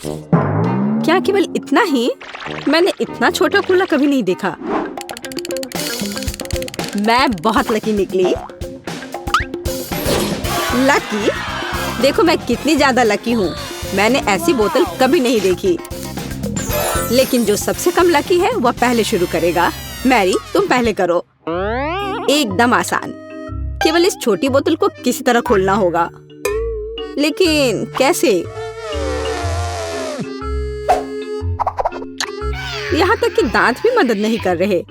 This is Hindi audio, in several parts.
क्या केवल इतना ही? मैंने इतना छोटा कोला कभी नहीं देखा। मैं बहुत लकी निकली। लकी? देखो मैं कितनी ज्यादा लकी हूँ। मैंने ऐसी बोतल कभी नहीं देखी। लेकिन जो सबसे कम लकी है वह पहले शुरू करेगा। मैरी, तुम पहले करो। एकदम आसान। केवल इस छोटी बोतल को किसी तरह खोलना होगा। लेकिन कैसे? यहाँ तक कि दांत भी मदद नहीं कर रहे।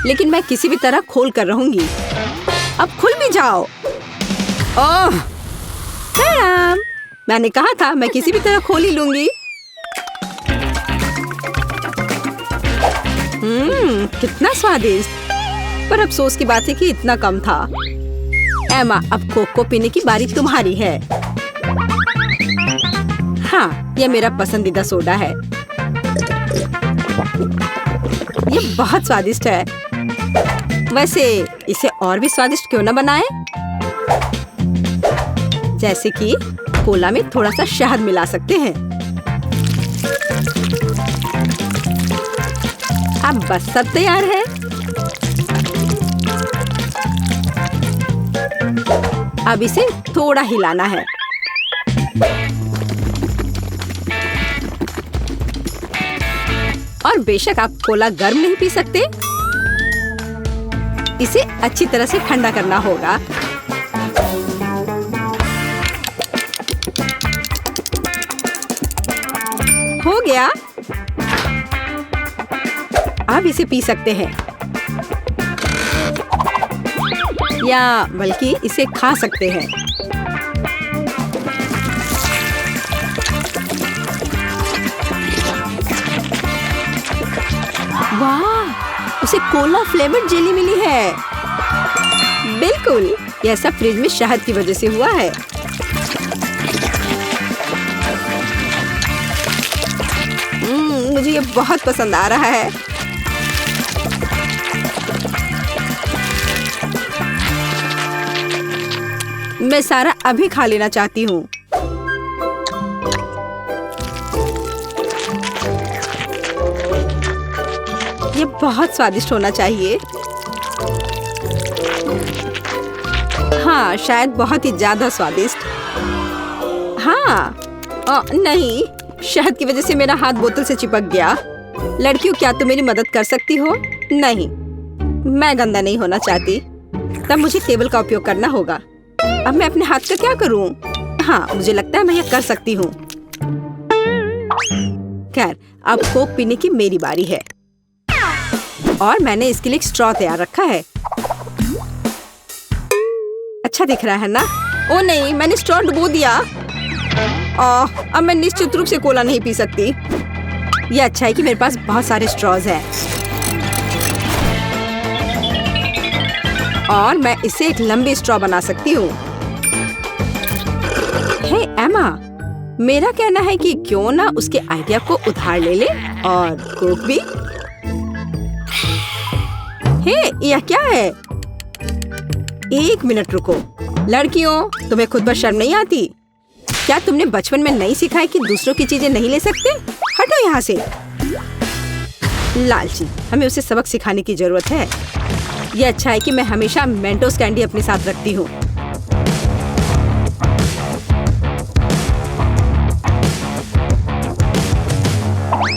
लेकिन मैं किसी भी तरह खोल कर रहूंगी। अब खुल भी जाओ। ओह! मैडम, मैंने कहा था मैं किसी भी तरह खोल ही लूंगी। कितना स्वादिष्ट। पर अफसोस की बात है कि इतना कम था। एमा, अब कोक को पीने की बारी तुम्हारी है। हाँ, यह मेरा पसंदीदा सोडा है। ये बहुत स्वादिष्ट है। वैसे इसे और भी स्वादिष्ट क्यों न बनाएं? जैसे कि कोला में थोड़ा सा शहद मिला सकते हैं। अब बस सब तैयार है। अब इसे थोड़ा हिलाना है। और बेशक आप कोला गर्म नहीं पी सकते। इसे अच्छी तरह से ठंडा करना होगा। हो गया। अब इसे पी सकते हैं या बल्कि इसे खा सकते हैं। वाह! उसे कोला फ्लेवर्ड जेली मिली है। बिल्कुल, यह सब फ्रिज में शहद की वजह से हुआ है। मुझे ये बहुत पसंद आ रहा है। मैं सारा अभी खा लेना चाहती हूँ। ये बहुत स्वादिष्ट होना चाहिए। हाँ, शायद बहुत ही ज्यादा स्वादिष्ट। हाँ, नहीं, शहद की वजह से मेरा हाथ बोतल से चिपक गया। लड़कियों, क्या तुम मेरी मदद कर सकती हो? नहीं, मैं गंदा नहीं होना चाहती। तब मुझे टेबल का उपयोग करना होगा। अब मैं अपने हाथ का क्या करूं? हाँ, मुझे लगता है मैं यह कर सकती हूँ। खैर, अब कोक पीने की मेरी बारी है। और मैंने इसके लिए एक स्ट्रॉ तैयार रखा है। अच्छा दिख रहा है ना? ओ नहीं, मैंने स्ट्रॉ डुबो दिया। अब मैं निश्चित रूप से कोला नहीं पी सकती। ये अच्छा है कि मेरे पास बहुत सारे स्ट्रॉज हैं। और मैं इसे एक लंबी स्ट्रॉ बना सकती हूँ। हे एमा, मेरा कहना है कि क्यों ना उसके आइडिया को उधार ले ले और कोक भी। हे, यह क्या है? एक मिनट रुको। लड़कियों, तुम्हें खुद पर शर्म नहीं आती? क्या तुमने बचपन में नहीं सीखा है कि दूसरों की चीजें नहीं ले सकते? हटो यहाँ से। लालची, हमें उसे सबक सिखाने की जरूरत है। ये अच्छा है कि मैं हमेशा मेंटोस कैंडी अपने साथ रखती हूँ।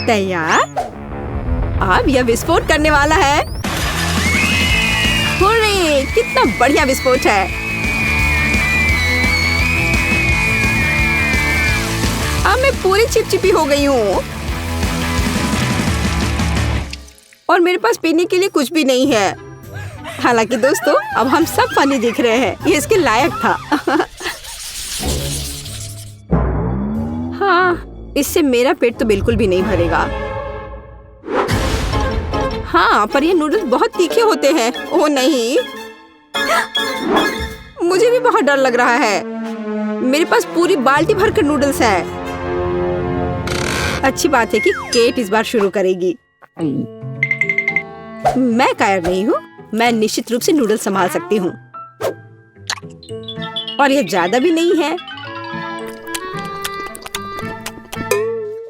तैयार? अब यह विस्फोट करने वाला है। हुर्रे, कितना बढ़िया विस्फोट है। अब मैं पूरी चिपचिपी हो गई हूँ और मेरे पास पीने के लिए कुछ भी नहीं है। हालांकि दोस्तों, अब हम सब फनी दिख रहे हैं। ये इसके लायक था। हाँ, इससे मेरा पेट तो बिल्कुल भी नहीं भरेगा। हाँ, पर ये नूडल्स बहुत तीखे होते हैं। ओह नहीं, मुझे भी बहुत डर लग रहा है। मेरे पास पूरी बाल्टी भरकर नूडल्स है। अच्छी बात है कि केट इस बार शुरू करेगी। मैं कायर नहीं हूँ। मैं निश्चित रूप से नूडल्स संभाल सकती हूँ। और यह ज्यादा भी नहीं है।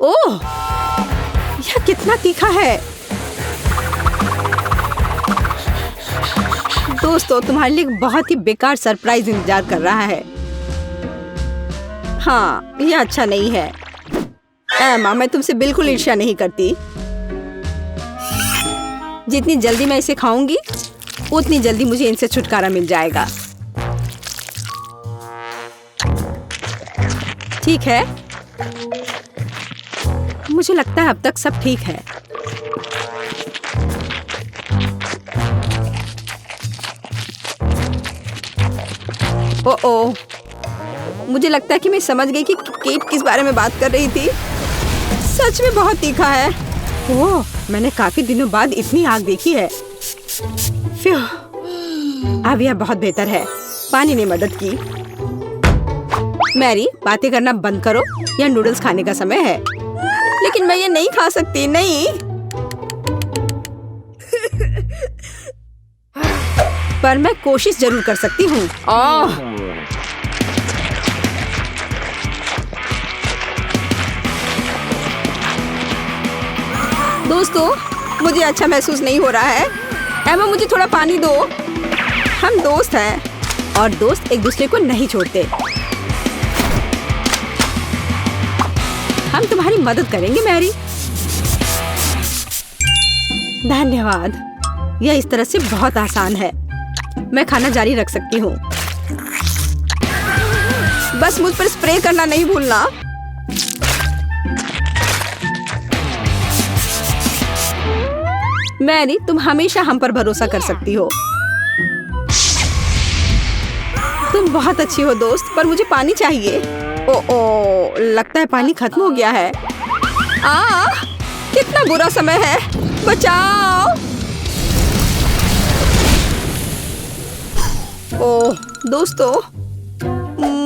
ओह, यह कितना तीखा है। दोस्तों, तुम्हारे लिए एक बहुत ही बेकार सरप्राइज इंतजार कर रहा है। हाँ, यह अच्छा नहीं है। एमा, मैं तुमसे बिल्कुल ईर्ष्या नहीं करती। जितनी जल्दी मैं इसे खाऊंगी, उतनी जल्दी मुझे इनसे छुटकारा मिल जाएगा। ठीक है, मुझे लगता है अब तक सब ठीक है। ओह, मुझे लगता है कि मैं समझ गई कि केट किस बारे में बात कर रही थी। सच में बहुत तीखा है। ओह, मैंने काफी दिनों बाद इतनी आग देखी है। अब यह बहुत बेहतर है। पानी ने मदद की। मैरी, बातें करना बंद करो। यह नूडल्स खाने का समय है। लेकिन मैं ये नहीं खा सकती। नहीं। पर मैं कोशिश जरूर कर सकती हूँ। दोस्तों, मुझे अच्छा महसूस नहीं हो रहा है। एमा, मुझे थोड़ा पानी दो। हम दोस्त हैं और दोस्त एक दूसरे को नहीं छोड़ते। हम तुम्हारी मदद करेंगे मैरी। धन्यवाद। यह इस तरह से बहुत आसान है। मैं खाना जारी रख सकती हूँ। बस मुझ पर स्प्रे करना नहीं भूलना। मैरी, तुम हमेशा हम पर भरोसा कर सकती हो। तुम बहुत अच्छी हो दोस्त, पर मुझे पानी चाहिए। ओह, लगता है पानी खत्म हो गया है। कितना बुरा समय है। बचाओ। ओह दोस्तों,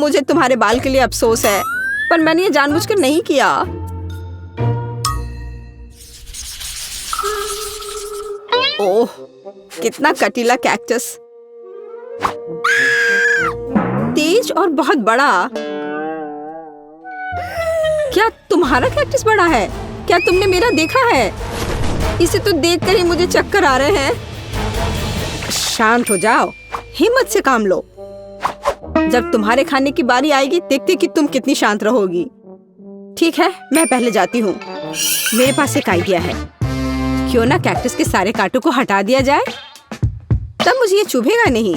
मुझे तुम्हारे बाल के लिए अफसोस है, पर मैंने ये जानबूझकर नहीं किया। ओह, कितना कटीला कैक्टस। तेज और बहुत बड़ा। क्या तुम्हारा कैक्टस बड़ा है? क्या तुमने मेरा देखा है? इसे तो देखकर ही मुझे चक्कर आ रहे हैं। शांत हो जाओ, हिम्मत से काम लो। जब तुम्हारे खाने की बारी आएगी, देखते कि तुम कितनी शांत रहोगी। ठीक है, मैं पहले जाती हूँ। मेरे पास एक आइडिया है। क्यों ना कैक्टस के सारे कांटों को हटा दिया जाए, तब मुझे ये चुभेगा नहीं।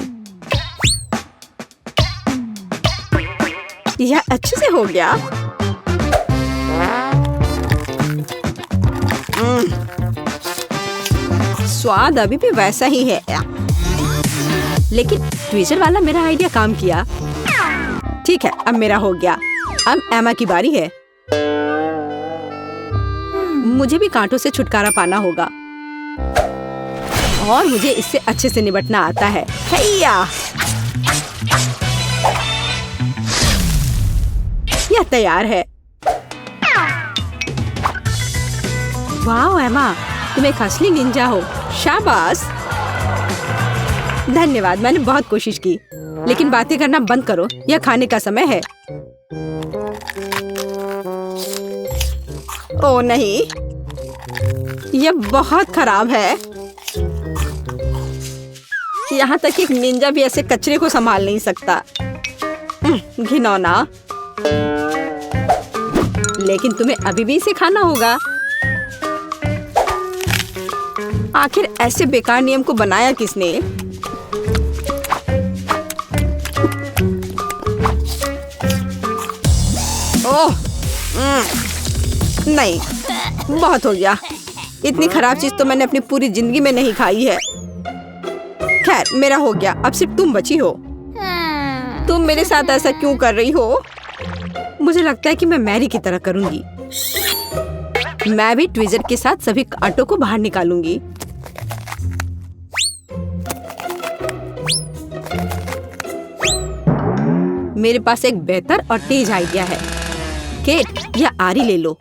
यह अच्छे से हो गया। स्वाद अभी भी वैसा ही है, लेकिन ट्विजर वाला मेरा आइडिया काम किया। ठीक है, अब मेरा हो गया। अब एमा की बारी है। मुझे भी कांटों से छुटकारा पाना होगा और मुझे इससे अच्छे से निपटना आता है। हैया! यह तैयार है। वाह एमा, तुम एक असली निंजा हो। शाबाश। धन्यवाद, मैंने बहुत कोशिश की। लेकिन बातें करना बंद करो, यह खाने का समय है। ओह नहीं, यह बहुत खराब है। यहाँ तक एक निंजा भी ऐसे कचरे को संभाल नहीं सकता। घिनौना। लेकिन तुम्हें अभी भी इसे खाना होगा। आखिर ऐसे बेकार नियम को बनाया किसने? ओह, नहीं, बहुत हो गया। इतनी खराब चीज तो मैंने अपनी पूरी जिंदगी में नहीं खाई है। खैर, मेरा हो गया। अब सिर्फ तुम बची हो। तुम मेरे साथ ऐसा क्यों कर रही हो? मुझे लगता है कि मैं मैरी की तरह करूंगी। मैं भी ट्विजर के साथ सभी कांटों को बाहर निकालूंगी। मेरे पास एक बेहतर और तेज आइडिया है। केट, यह आरी ले लो।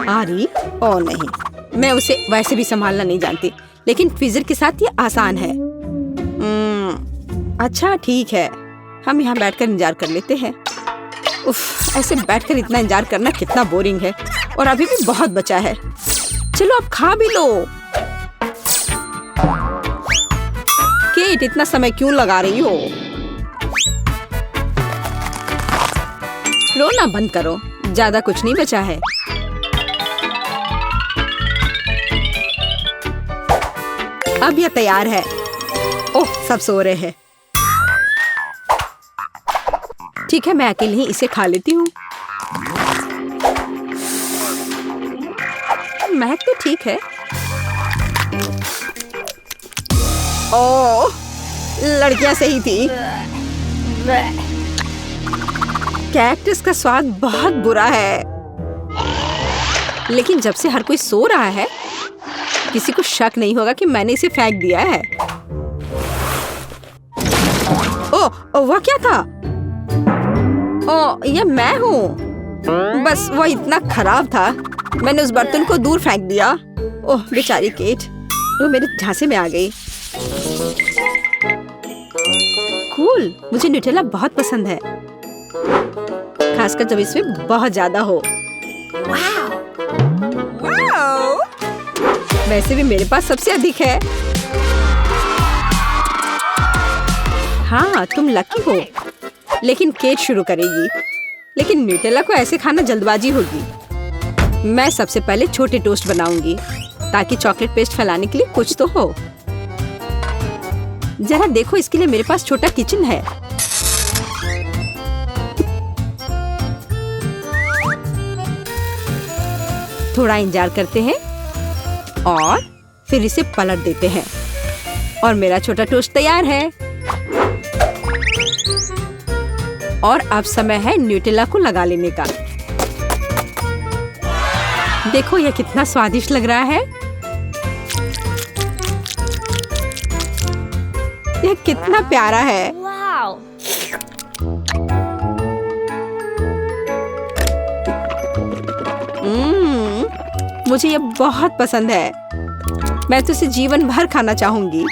आरी? ओ नहीं, मैं उसे वैसे भी संभालना नहीं जानती, लेकिन ट्विजर के साथ ये आसान है। अच्छा ठीक है, हम यहाँ बैठकर इंतजार कर लेते हैं। उफ, ऐसे बैठकर इतना इंतजार करना कितना बोरिंग है। और अभी भी बहुत बचा है। चलो अब खा भी लो। केट, इतना समय क्यों लगा रही हो? रोना बंद करो, ज्यादा कुछ नहीं बचा है। अब यह तैयार है। ओह, सब सो रहे हैं। ठीक है, मैं अकेले ही इसे खा लेती हूँ। महक तो ठीक है। ओह, लड़कियां सही थी। कैक्टस का स्वाद बहुत बुरा है, लेकिन जब से हर कोई सो रहा है, किसी को शक नहीं होगा कि मैंने इसे फेंक दिया है। ओह, वह क्या था? ओह, यह मैं हूँ। बस वह इतना खराब था, मैंने उस बर्तन को दूर फेंक दिया। ओह बेचारी केट, वो मेरे झांसे में आ गई। कूल, मुझे न्यूटेला बहुत पसंद है, खासकर जब इसमें बहुत ज्यादा हो। वैसे भी मेरे पास सबसे अधिक है। हाँ, तुम लकी हो। लेकिन केट शुरू करेगी, लेकिन न्यूटेला को ऐसे खाना जल्दबाजी होगी। मैं सबसे पहले छोटे टोस्ट बनाऊंगी, ताकि चॉकलेट पेस्ट फैलाने के लिए कुछ तो हो। जरा देखो, इसके लिए मेरे पास छोटा किचन है। थोड़ा इंतजार करते हैं और फिर इसे पलट देते हैं और मेरा छोटा टोस्ट तैयार है। और अब समय है न्यूटेला को लगा लेने का। देखो यह कितना स्वादिष्ट लग रहा है। यह कितना प्यारा है। मुझे यह बहुत पसंद है। मैं तो इसे जीवन भर खाना चाहूंगी।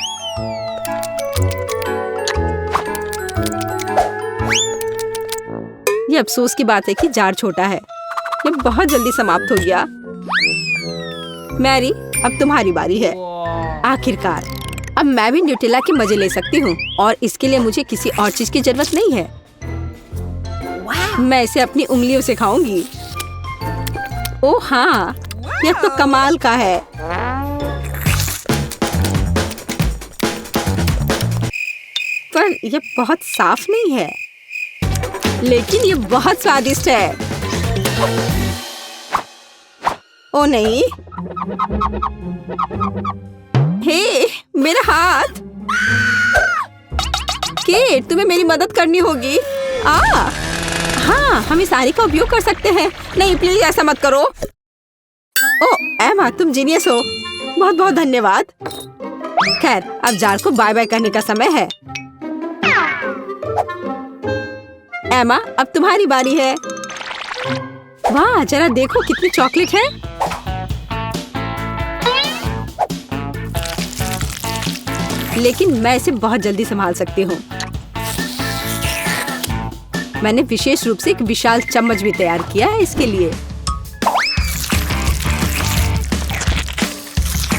ये अफसोस की बात है कि जार छोटा है। ये बहुत जल्दी समाप्त हो गया। मैरी, अब तुम्हारी बारी है। आखिरकार अब मैं भी न्यूटेला के मजे ले सकती हूँ और इसके लिए मुझे किसी और चीज की जरूरत नहीं है। मैं इसे अपनी उंगलियों से खाऊंगी। ओह हाँ, यह तो कमाल का है। पर यह बहुत साफ नहीं है, लेकिन ये बहुत स्वादिष्ट है। ओ नहीं, हे मेरा हाथ। केट, तुम्हें मेरी मदद करनी होगी। हाँ, हम इस आरी का उपयोग कर सकते हैं। नहीं प्लीज ऐसा मत करो। ओ एमा, तुम जीनियस हो। बहुत बहुत धन्यवाद। खैर, अब जार को बाय बाय करने का समय है। एमा, अब तुम्हारी बारी है। वाह, जरा देखो कितनी चॉकलेट है। लेकिन मैं इसे बहुत जल्दी संभाल सकती हूँ। मैंने विशेष रूप से एक विशाल चम्मच भी तैयार किया है इसके लिए।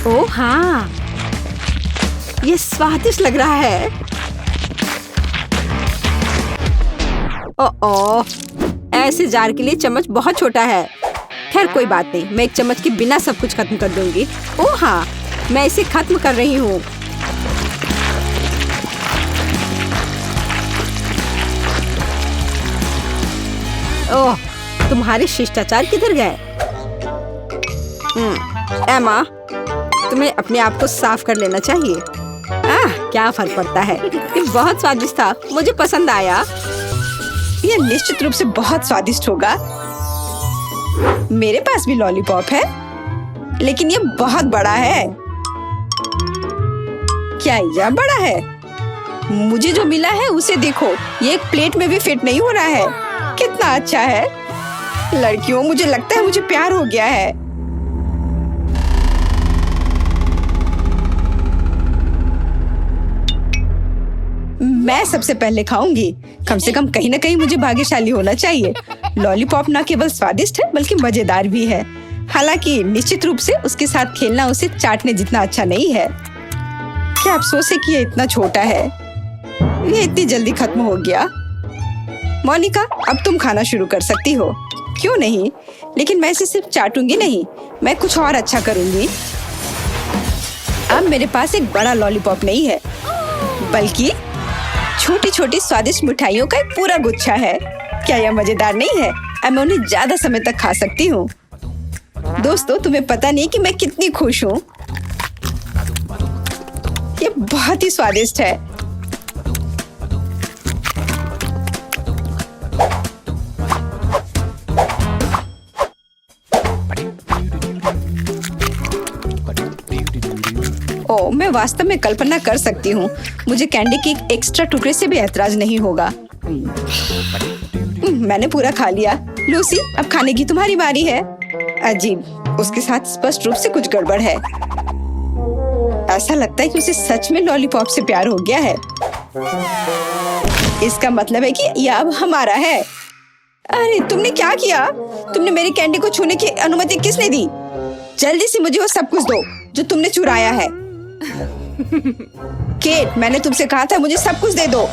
ओह हाँ, ये स्वादिष्ट लग रहा है। ओह, ऐसे जार के लिए चम्मच बहुत छोटा है। खैर कोई बात नहीं, मैं एक चम्मच के बिना सब कुछ खत्म कर दूंगी। ओह हाँ, मैं इसे खत्म कर रही हूँ। ओह, तुम्हारे शिष्टाचार किधर गए? एमा, तुम्हें अपने आप को साफ कर लेना चाहिए। क्या फर्क पड़ता है। ये बहुत स्वादिष्ट था, मुझे पसंद आया। यह निश्चित रूप से बहुत स्वादिष्ट होगा। मेरे पास भी लॉलीपॉप है, लेकिन ये बहुत बड़ा है। क्या यह बड़ा है? मुझे जो मिला है उसे देखो, ये एक प्लेट में भी फिट नहीं हो रहा है। कितना अच्छा है। लड़कियों, मुझे लगता है मुझे प्यार हो गया है। मैं सबसे पहले खाऊंगी। कम से कम कहीं ना कहीं मुझे भाग्यशाली होना चाहिए। लॉलीपॉप न केवल स्वादिष्ट है बल्कि मजेदार भी है। हालांकि निश्चित रूप से उसके साथ खेलना उसे चाटने जितना अच्छा नहीं है। क्या अफसोस है कि ये इतना छोटा है। ये इतनी जल्दी खत्म हो गया। मोनिका, अब तुम खाना शुरू कर सकती हो। क्यों नहीं, लेकिन मैं इसे सिर्फ चाटूंगी नहीं, मैं कुछ और अच्छा करूंगी। अब मेरे पास एक बड़ा लॉलीपॉप नहीं है बल्कि छोटी छोटी स्वादिष्ट मिठाइयों का एक पूरा गुच्छा है। क्या यह मजेदार नहीं है? अब मैं उन्हें ज्यादा समय तक खा सकती हूँ। दोस्तों, तुम्हें पता नहीं कि मैं कितनी खुश हूँ। ये बहुत ही स्वादिष्ट है। ओह, मैं वास्तव में कल्पना कर सकती हूँ मुझे कैंडी के एक एक्स्ट्रा टुकड़े से भी ऐतराज नहीं होगा। मैंने पूरा खा लिया। लूसी, अब खाने की तुम्हारी बारी है। अजीब, उसके साथ स्पष्ट रूप से कुछ गड़बड़ है। ऐसा लगता है कि उसे सच में लॉलीपॉप से प्यार हो गया है। इसका मतलब है कि यह अब हमारा है। अरे तुमने क्या किया? तुमने मेरी कैंडी को छूने की अनुमति किसने दी? जल्दी से मुझे वो सब कुछ दो जो तुमने चुराया है। केट, मैंने तुमसे कहा था मुझे सब कुछ दे दो।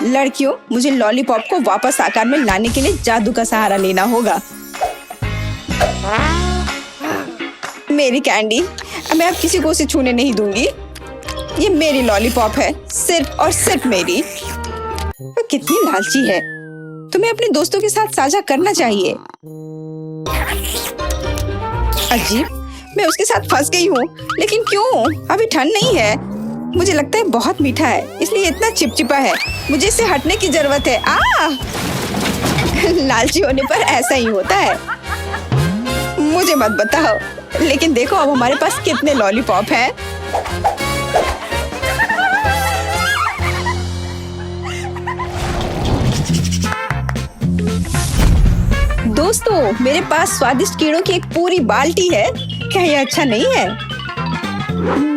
लड़कियों, मुझे लॉलीपॉप को वापस आकार में लाने के लिए जादू का सहारा लेना होगा। मेरी कैंडी, मैं अब किसी को उसे छूने नहीं दूंगी। ये मेरी लॉलीपॉप है, सिर्फ और सिर्फ मेरी। वो कितनी लालची है। तुम्हें अपने दोस्तों के साथ साझा करना चाहिए। अजीब, मैं उसके साथ फंस गई हूँ। लेकिन क्यों? अभी ठंड नहीं है। मुझे लगता है बहुत मीठा है, इसलिए इतना चिपचिपा है। मुझे इससे हटने की जरूरत है। लालची होने पर ऐसा ही होता है। मुझे मत बताओ, लेकिन देखो अब हमारे पास कितने लॉलीपॉप हैं। दोस्तों, मेरे पास स्वादिष्ट कीड़ों की एक पूरी बाल्टी है। क्या यह अच्छा नहीं है?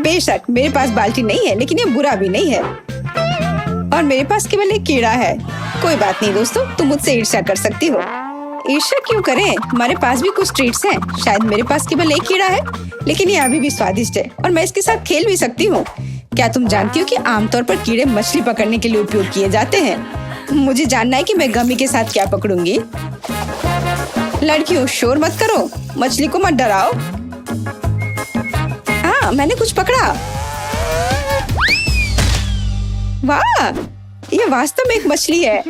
बेशक मेरे पास बाल्टी नहीं है, लेकिन ये बुरा भी नहीं है। और मेरे पास केवल एक कीड़ा है। कोई बात नहीं दोस्तों, तुम मुझसे ईर्ष्या कर सकती हो। ईर्ष्या क्यों करें? हमारे पास भी कुछ ट्रीट्स हैं। शायद मेरे पास केवल एक कीड़ा है, लेकिन ये अभी भी स्वादिष्ट है और मैं इसके साथ खेल भी सकती हूँ। क्या तुम जानती हो कि आमतौर पर कीड़े मछली पकड़ने के लिए उपयोग किए जाते हैं? मुझे जानना है कि मैं गमी के साथ क्या पकड़ूंगी। लड़कियों, शोर मत करो, मछली को मत डराओ। हाँ, मैंने कुछ पकड़ा। वाह, ये वास्तव में एक मछली है।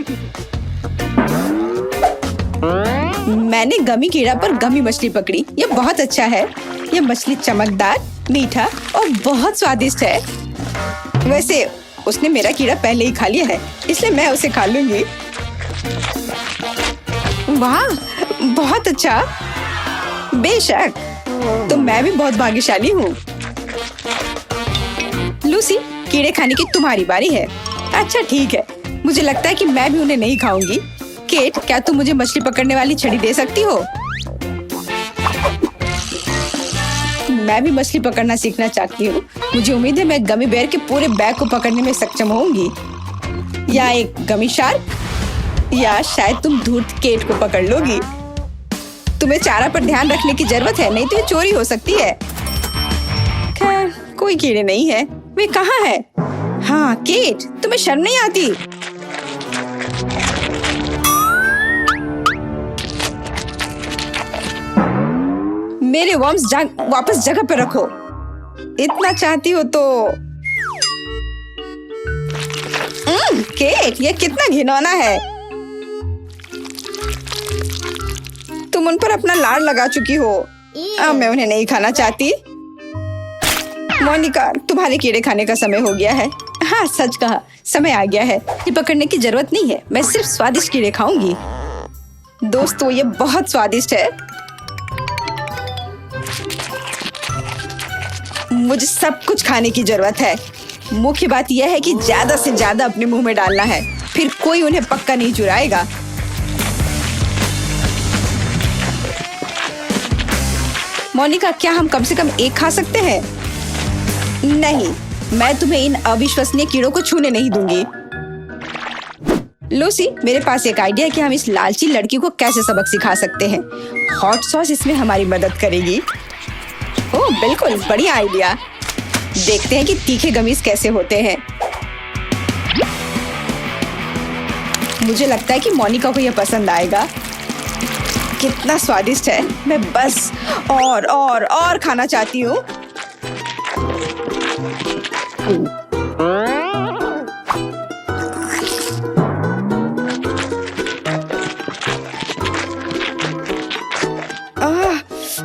मैंने गमी कीड़ा पर गमी मछली पकड़ी। ये बहुत अच्छा है। ये मछली चमकदार, मीठा और बहुत स्वादिष्ट है। वैसे उसने मेरा कीड़ा पहले ही खा लिया है, इसलिए मैं उसे खा लूंगी। वाह, बहुत अच्छा। बेशक, तो मैं भी बहुत भाग्यशाली हूँ। लूसी, कीड़े खाने की तुम्हारी बारी है। अच्छा ठीक है, मुझे लगता है कि मैं भी उन्हें नहीं खाऊंगी। केट, क्या तुम मुझे मछली पकड़ने वाली छड़ी दे सकती हो? मैं भी मछली पकड़ना सीखना चाहती हूँ। मुझे उम्मीद है मैं गमी बेयर के पूरे बैग को पकड़ने में सक्षम होंगी। या एक गमी शार्क, या शायद तुम धूर्त केट को पकड़ लोगी। तुम्हें चारा पर ध्यान रखने की जरूरत है, नहीं तो ये चोरी हो सकती है। खैर, कोई कीड़े नहीं है। वे कहाँ है? हाँ केट, तुम्हें शर्म नहीं आती? मेरे वर्म्स वापस जगह पर रखो। इतना चाहती हो तो। केट, ये कितना घिनौना है। तुम उन पर अपना लाड़ लगा चुकी हो। अब मैं उन्हें नहीं खाना चाहती। मोनिका, तुम्हारे कीड़े खाने का समय हो गया है। हाँ, सच कहा, समय आ गया है। ये पकड़ने की जरूरत नहीं है, मैं सिर्फ स्वादिष्ट कीड़े खाऊंगी। दोस्तों, ये बहुत स्वादिष्ट है। मुझे सब कुछ खाने की जरूरत है। मुख्य बात यह है कि ज्यादा से ज्यादा अपने मुंह में डालना है, फिर कोई उन्हें पक्का नहीं चुराएगा। मोनिका, क्या हम कम से कम एक खा सकते हैं? नहीं, मैं तुम्हें इन अविश्वसनीय कीड़ों को छूने नहीं दूंगी। लूसी, मेरे पास एक आइडिया है कि हम इस लालची लड़की को कैसे सबक सिखा सकते हैं। हॉट सॉस इसमें हमारी मदद करेगी। ओह बिल्कुल, बढ़िया आइडिया। देखते हैं कि तीखे गमीज कैसे होते हैं। मुझे लगता है कि मोनिका को यह पसंद आएगा। कितना स्वादिष्ट है, मैं बस और खाना चाहती हूँ।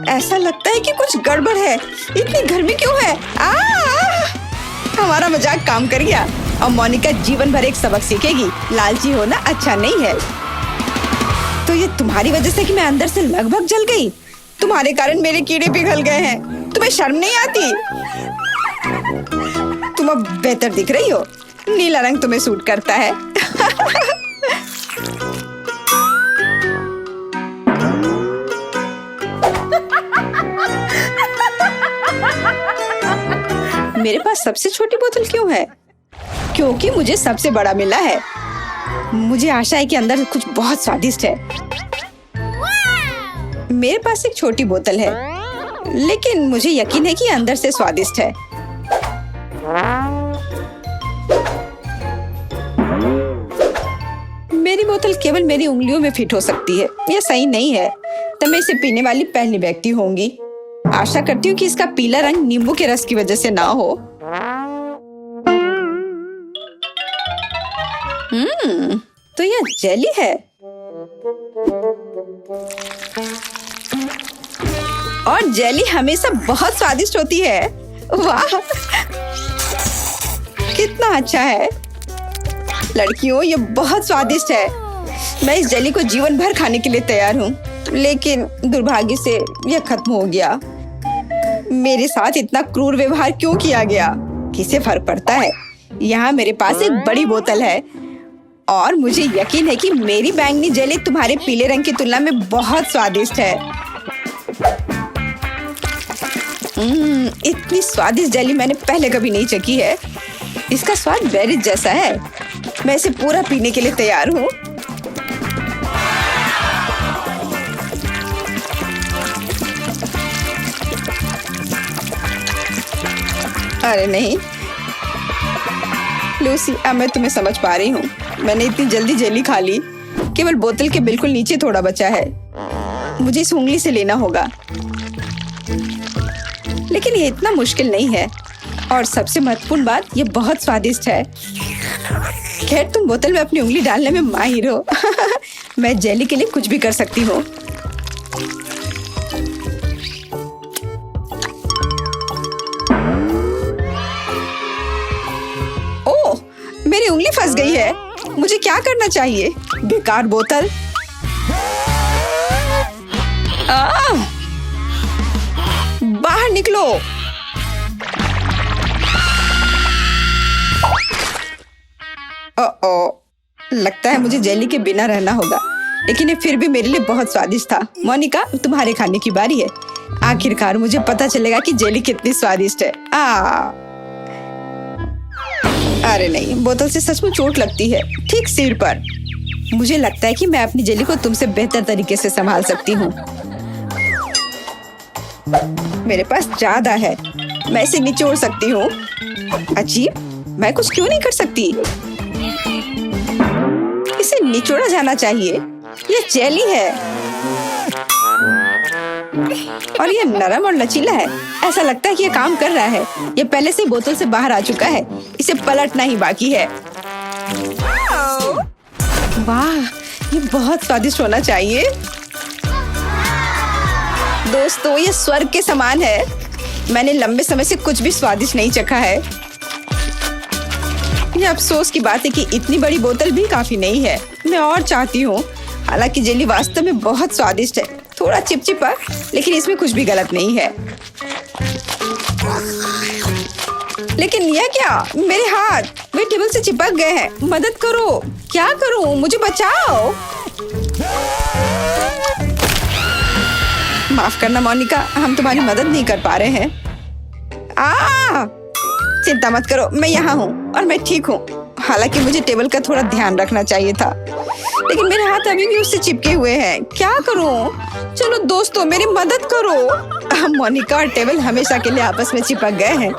ऐसा लगता है कि कुछ गड़बड़ है। इतनी गर्मी क्यों है? हमारा मजाक काम कर गया। और मोनिका जीवन भर एक सबक सीखेगी, लालची होना अच्छा नहीं है। तो ये तुम्हारी वजह से कि मैं अंदर से लगभग जल गई। तुम्हारे कारण मेरे कीड़े पिघल गए हैं। तुम्हें शर्म नहीं आती? तुम अब बेहतर दिख रही हो। नीला रंग तुम्हें सूट करता है। मेरे पास सबसे छोटी बोतल क्यों है? क्योंकि मुझे सबसे बड़ा मिला है। मुझे आशा है कि अंदर कुछ बहुत स्वादिष्ट है। मेरे पास एक छोटी बोतल है, लेकिन मुझे यकीन है कि अंदर से स्वादिष्ट है। मेरी बोतल केवल मेरी उंगलियों में फिट हो सकती है। यह सही नहीं है। तब मैं इसे पीने वाली पहली व्यक्ति होंगी। आशा करती हूँ कि इसका पीला रंग नींबू के रस की वजह से ना हो। तो यह जेली है। और जेली हमेशा बहुत स्वादिष्ट होती है। वाह, कितना अच्छा है। लड़कियों, ये बहुत स्वादिष्ट है। मैं इस जेली को जीवन भर खाने के लिए तैयार हूँ, लेकिन दुर्भाग्य से यह खत्म हो गया। मेरे साथ इतना क्रूर व्यवहार क्यों किया गया? किसे फर्क पड़ता है? यहाँ मेरे पास एक बड़ी बोतल है और मुझे यकीन है कि मेरी बैंगनी जेली तुम्हारे पीले रंग की तुलना में बहुत स्वादिष्ट है। इतनी स्वादिष्ट जेली मैंने पहले कभी नहीं चखी है। इसका स्वाद बेरीज जैसा है। मैं इसे पूरा पीने के लिए तैयार हूँ। अरे नहीं लूसी, अब मैं तुम्हें समझ पा रही हूँ। मैंने इतनी जल्दी जेली खा ली। केवल बोतल के बिल्कुल नीचे थोड़ा बचा है। मुझे इस उंगली से लेना होगा, लेकिन ये इतना मुश्किल नहीं है। और सबसे महत्वपूर्ण बात, ये बहुत स्वादिष्ट है। खैर, तुम बोतल में अपनी उंगली डालने में माहिर हो। मैं जेली के लिए कुछ भी कर सकती हूँ। ओह, मेरी उंगली फंस गई है। मुझे क्या करना चाहिए? बेकार बोतल। बाहर निकलो। लगता है मुझे जेली के बिना रहना होगा, लेकिन ये फिर भी मेरे लिए बहुत स्वादिष्ट था। मोनिका, तुम्हारे खाने की बारी है। आखिरकार मुझे पता चलेगा कि जेली कितनी स्वादिष्ट है। अरे नहीं, बोतल से सचमुच चोट लगती है, ठीक सिर पर। मुझे लगता है कि मैं अपनी जेली को तुमसे बेहतर तरीके से संभाल सकती हूँ। मेरे पास ज्यादा है, मैं इसे निचोड़ सकती हूँ। अजीब, मैं कुछ क्यों नहीं कर सकती? इसे निचोड़ा जाना चाहिए। यह जेली है और यह नरम और लचीला है। ऐसा लगता है कि यह काम कर रहा है। यह पहले से बोतल से बाहर आ चुका है। इसे पलटना ही बाकी है। वाह, ये बहुत स्वादिष्ट होना चाहिए। दोस्तों, ये स्वर्ग के समान है। मैंने लंबे समय से कुछ भी स्वादिष्ट नहीं चखा है। ये अफसोस की बात है कि इतनी बड़ी बोतल भी काफी नहीं है। मैं और चाहती हूँ। हालांकि जेली वास्तव में बहुत स्वादिष्ट है, थोड़ा चिपचिपा, लेकिन इसमें कुछ भी गलत नहीं है। लेकिन यह क्या? मेरे हाथ वे टेबल से चिपक गए हैं। मदद करो। क्या करूं? मुझे बचाओ। माफ करना मोनिका, हम तुम्हारी मदद नहीं कर पा रहे हैं। चिंता मत करो, मैं यहाँ हूँ और मैं ठीक हूँ। हालांकि मुझे टेबल का थोड़ा ध्यान रखना चाहिए था, लेकिन मेरे हाथ अभी भी उससे चिपके हुए हैं। क्या करूँ? चलो दोस्तों, मेरी मदद करो। मोनिका और टेबल हमेशा के लिए आपस में चिपक गए हैं।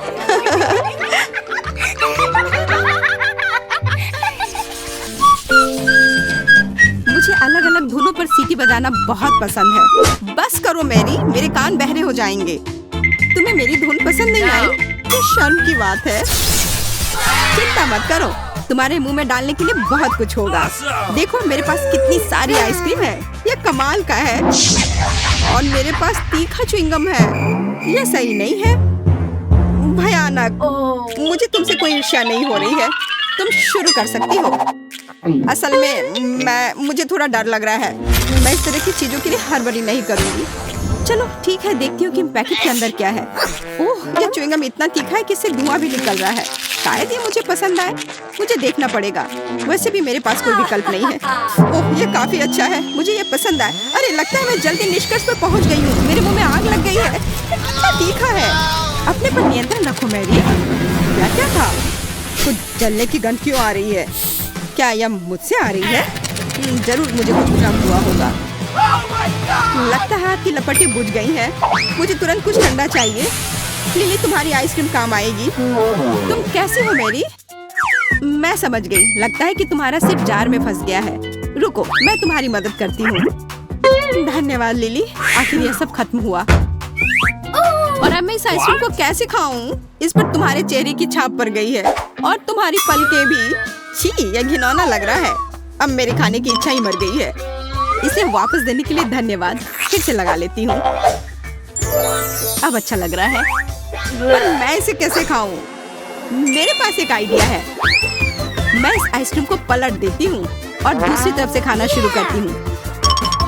मुझे अलग अलग धुनों पर सीटी बजाना बहुत पसंद है। बस करो मैरी, मेरे कान बहरे हो जाएंगे। तुम्हें मेरी धुन पसंद नहीं आई? ये शर्म की बात है। चिंता मत करो, तुम्हारे मुंह में डालने के लिए बहुत कुछ होगा। देखो मेरे पास कितनी सारी आइसक्रीम है, ये कमाल का है। और मेरे पास तीखा च्युइंगम है, ये सही नहीं है, भयानक। मुझे तुमसे कोई ईर्ष्या नहीं हो रही है, तुम शुरू कर सकती हो। असल में मुझे थोड़ा डर लग रहा है। मैं इस तरह की चीजों के लिए हड़बड़ी नहीं करूंगी। चलो ठीक है, देखती हूँ कि पैकेट के अंदर क्या है। ओह, ये च्युइंगम इतना तीखा है कि इससे धुआं भी निकल रहा है। शायद ये मुझे पसंद आए, मुझे देखना पड़ेगा। वैसे भी मेरे पास कोई विकल्प नहीं है। ओह, ये काफी अच्छा है, मुझे ये पसंद आए। अरे लगता है मैं जल्दी निष्कर्ष पर पहुँच गई हूँ। मेरे मुंह में आग लग गई है, कितना तीखा है। अपने पर नियंत्रण रखो मैरी। क्या था? कुछ जलने की गंध क्यों आ रही है? क्या यह मुझसे आ रही है? जरूर मुझे कुछ भ्रम हुआ होगा। लगता है आपकी लपटें बुझ गई हैं। मुझे तुरंत कुछ ठंडा चाहिए। लिली, तुम्हारी आइसक्रीम काम आएगी। तुम कैसे हो मैरी? मैं समझ गई, लगता है कि तुम्हारा सिर जार में फंस गया है। रुको, मैं तुम्हारी मदद करती हूँ। धन्यवाद लिली, आखिर यह सब खत्म हुआ। और अब मैं इस आइसक्रीम को कैसे खाऊं? इस पर तुम्हारे चेहरे की छाप पड़ गई है और तुम्हारी पलकें भी। छी, यह घिनौना लग रहा है। अब मेरे खाने की इच्छा ही मर गई है। इसे वापस देने के लिए धन्यवाद। फिर से लगा लेती हूँ। अब अच्छा लग रहा है, पर मैं इसे कैसे खाऊं? मेरे पास एक आइडिया है। मैं इस आइसक्रीम को पलट देती हूँ और दूसरी तरफ से खाना शुरू करती हूँ।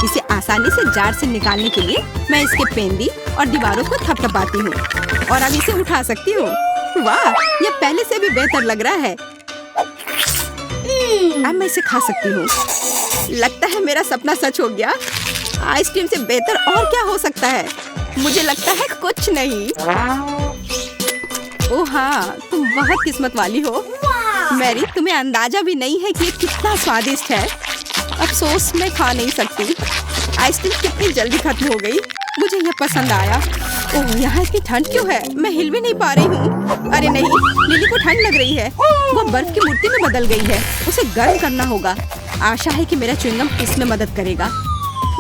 इसे आसानी से जार से निकालने के लिए मैं इसके पेंदी और दीवारों को थपथपाती हूँ और अब इसे उठा सकती हूँ। वाह, ये पहले से भी बेहतर लग रहा है। अब मैं इसे खा सकती हूँ। लगता है मेरा सपना सच हो गया। आइसक्रीम से बेहतर और क्या हो सकता है? मुझे लगता है कुछ नहीं। ओह हाँ, तुम बहुत किस्मत वाली हो मैरी। तुम्हें अंदाजा भी नहीं है कि ये कितना स्वादिष्ट है। अफसोस मैं खा नहीं सकती। आइसक्रीम कितनी जल्दी खत्म हो गई। मुझे यह पसंद आया। ओह, यहाँ इतनी ठंड क्यों है? मैं हिल भी नहीं पा रही हूँ। अरे नहीं, लिली को ठंड लग रही है। वो बर्फ की मूर्ति में बदल गई है। उसे गर्म करना होगा। आशा है कि मेरा च्युइंगम इसमें मदद करेगा।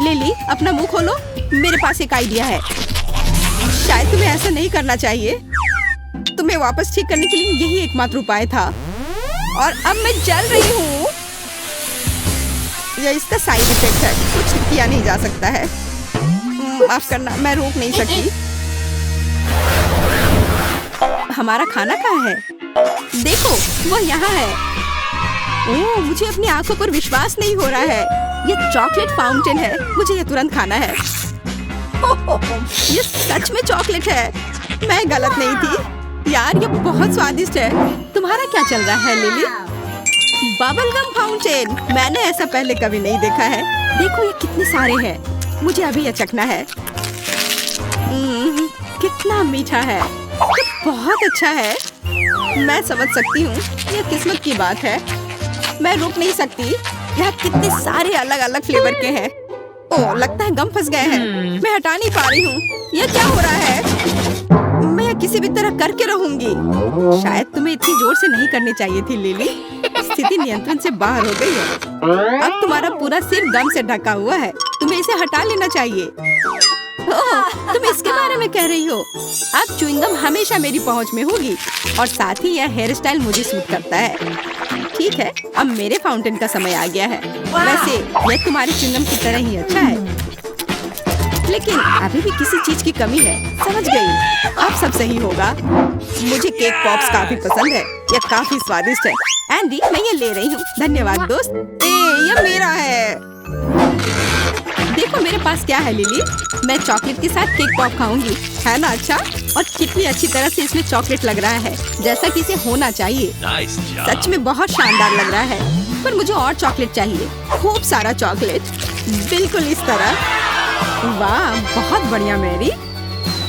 लिली, अपना मुंह खोलो। मेरे पास एक आइडिया है। शायद तुम्हें ऐसा नहीं करना चाहिए। तुम्हें वापस ठीक करने के लिए यही एकमात्र उपाय था। और अब मैं जल रही हूँ। यह इसका साइड इफेक्ट है, कुछ किया नहीं जा सकता है। माफ करना, मैं रोक नहीं सकती। हमारा खाना कहाँ है? देखो, वो यहाँ है। ओह, मुझे अपनी आंखों पर विश्वास नहीं हो रहा है। ये चॉकलेट फाउंटेन है। मुझे ये तुरंत खाना है। ये सच में चॉकलेट है। मैं गलत नहीं थी। यार, ये बहुत स्वादिष्ट है। तुम्हारा क्या चल रहा है लिली? बबल गम फाउंटेन, मैंने ऐसा पहले कभी नहीं देखा है। देखो ये कितने सारे हैं। मुझे अभी ये चखना है। कितना मीठा है। ये बहुत अच्छा है। मैं समझ सकती हूँ, ये किस्मत की बात है। मैं रुक नहीं सकती। यहाँ कितने सारे अलग अलग फ्लेवर के हैं। ओह, लगता है गम फंस गए हैं। मैं हटा नहीं पा रही हूँ। ये क्या हो रहा है? मैं किसी भी तरह करके रहूंगी। शायद तुम्हें इतनी जोर से नहीं करनी चाहिए थी लिली। स्थिति नियंत्रण से बाहर हो गई है। अब तुम्हारा पूरा सिर गम से ढका हुआ है। तुम्हें इसे हटा लेना चाहिए। ओह, तुम इसके बारे में कह रही हो? अब च्युइंगम हमेशा मेरी पहुंच में होगी और साथ ही यह हेयर स्टाइल मुझे सूट करता है। ठीक है, अब मेरे फाउंटेन का समय आ गया है। वैसे यह तुम्हारे च्युइंगम की तरह ही अच्छा है, लेकिन अभी भी किसी चीज की कमी है। समझ गई, अब सब सही होगा। मुझे केक पॉप्स काफी पसंद है। यह काफी स्वादिष्ट है। एंडी, मैं ये ले रही हूँ। धन्यवाद दोस्त। ये मेरा है। देखो मेरे पास क्या है लिली। मैं चॉकलेट के साथ केक पॉप खाऊंगी, है ना? अच्छा, और कितनी अच्छी तरह से इसमें चॉकलेट लग रहा है, जैसा कि इसे होना चाहिए। सच में बहुत शानदार लग रहा है। पर मुझे और चॉकलेट चाहिए, खूब सारा चॉकलेट, बिल्कुल इस तरह। वाह, बहुत बढ़िया मैरी।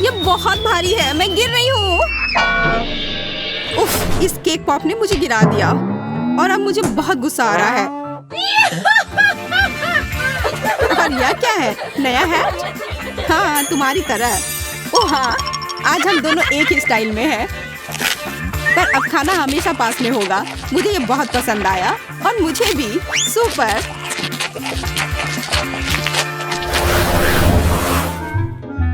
ये बहुत भारी है, मैं गिर रही हूँ। उफ, इस केक पॉप ने मुझे गिरा दिया और अब मुझे बहुत गुस्सा आ रहा है। और यह क्या है? नया हैट? हाँ, तुम्हारी तरह। ओह हाँ, आज हम दोनों एक ही स्टाइल में हैं। पर अब खाना हमेशा पास में होगा। मुझे ये बहुत पसंद आया और मुझे भी। सुपर।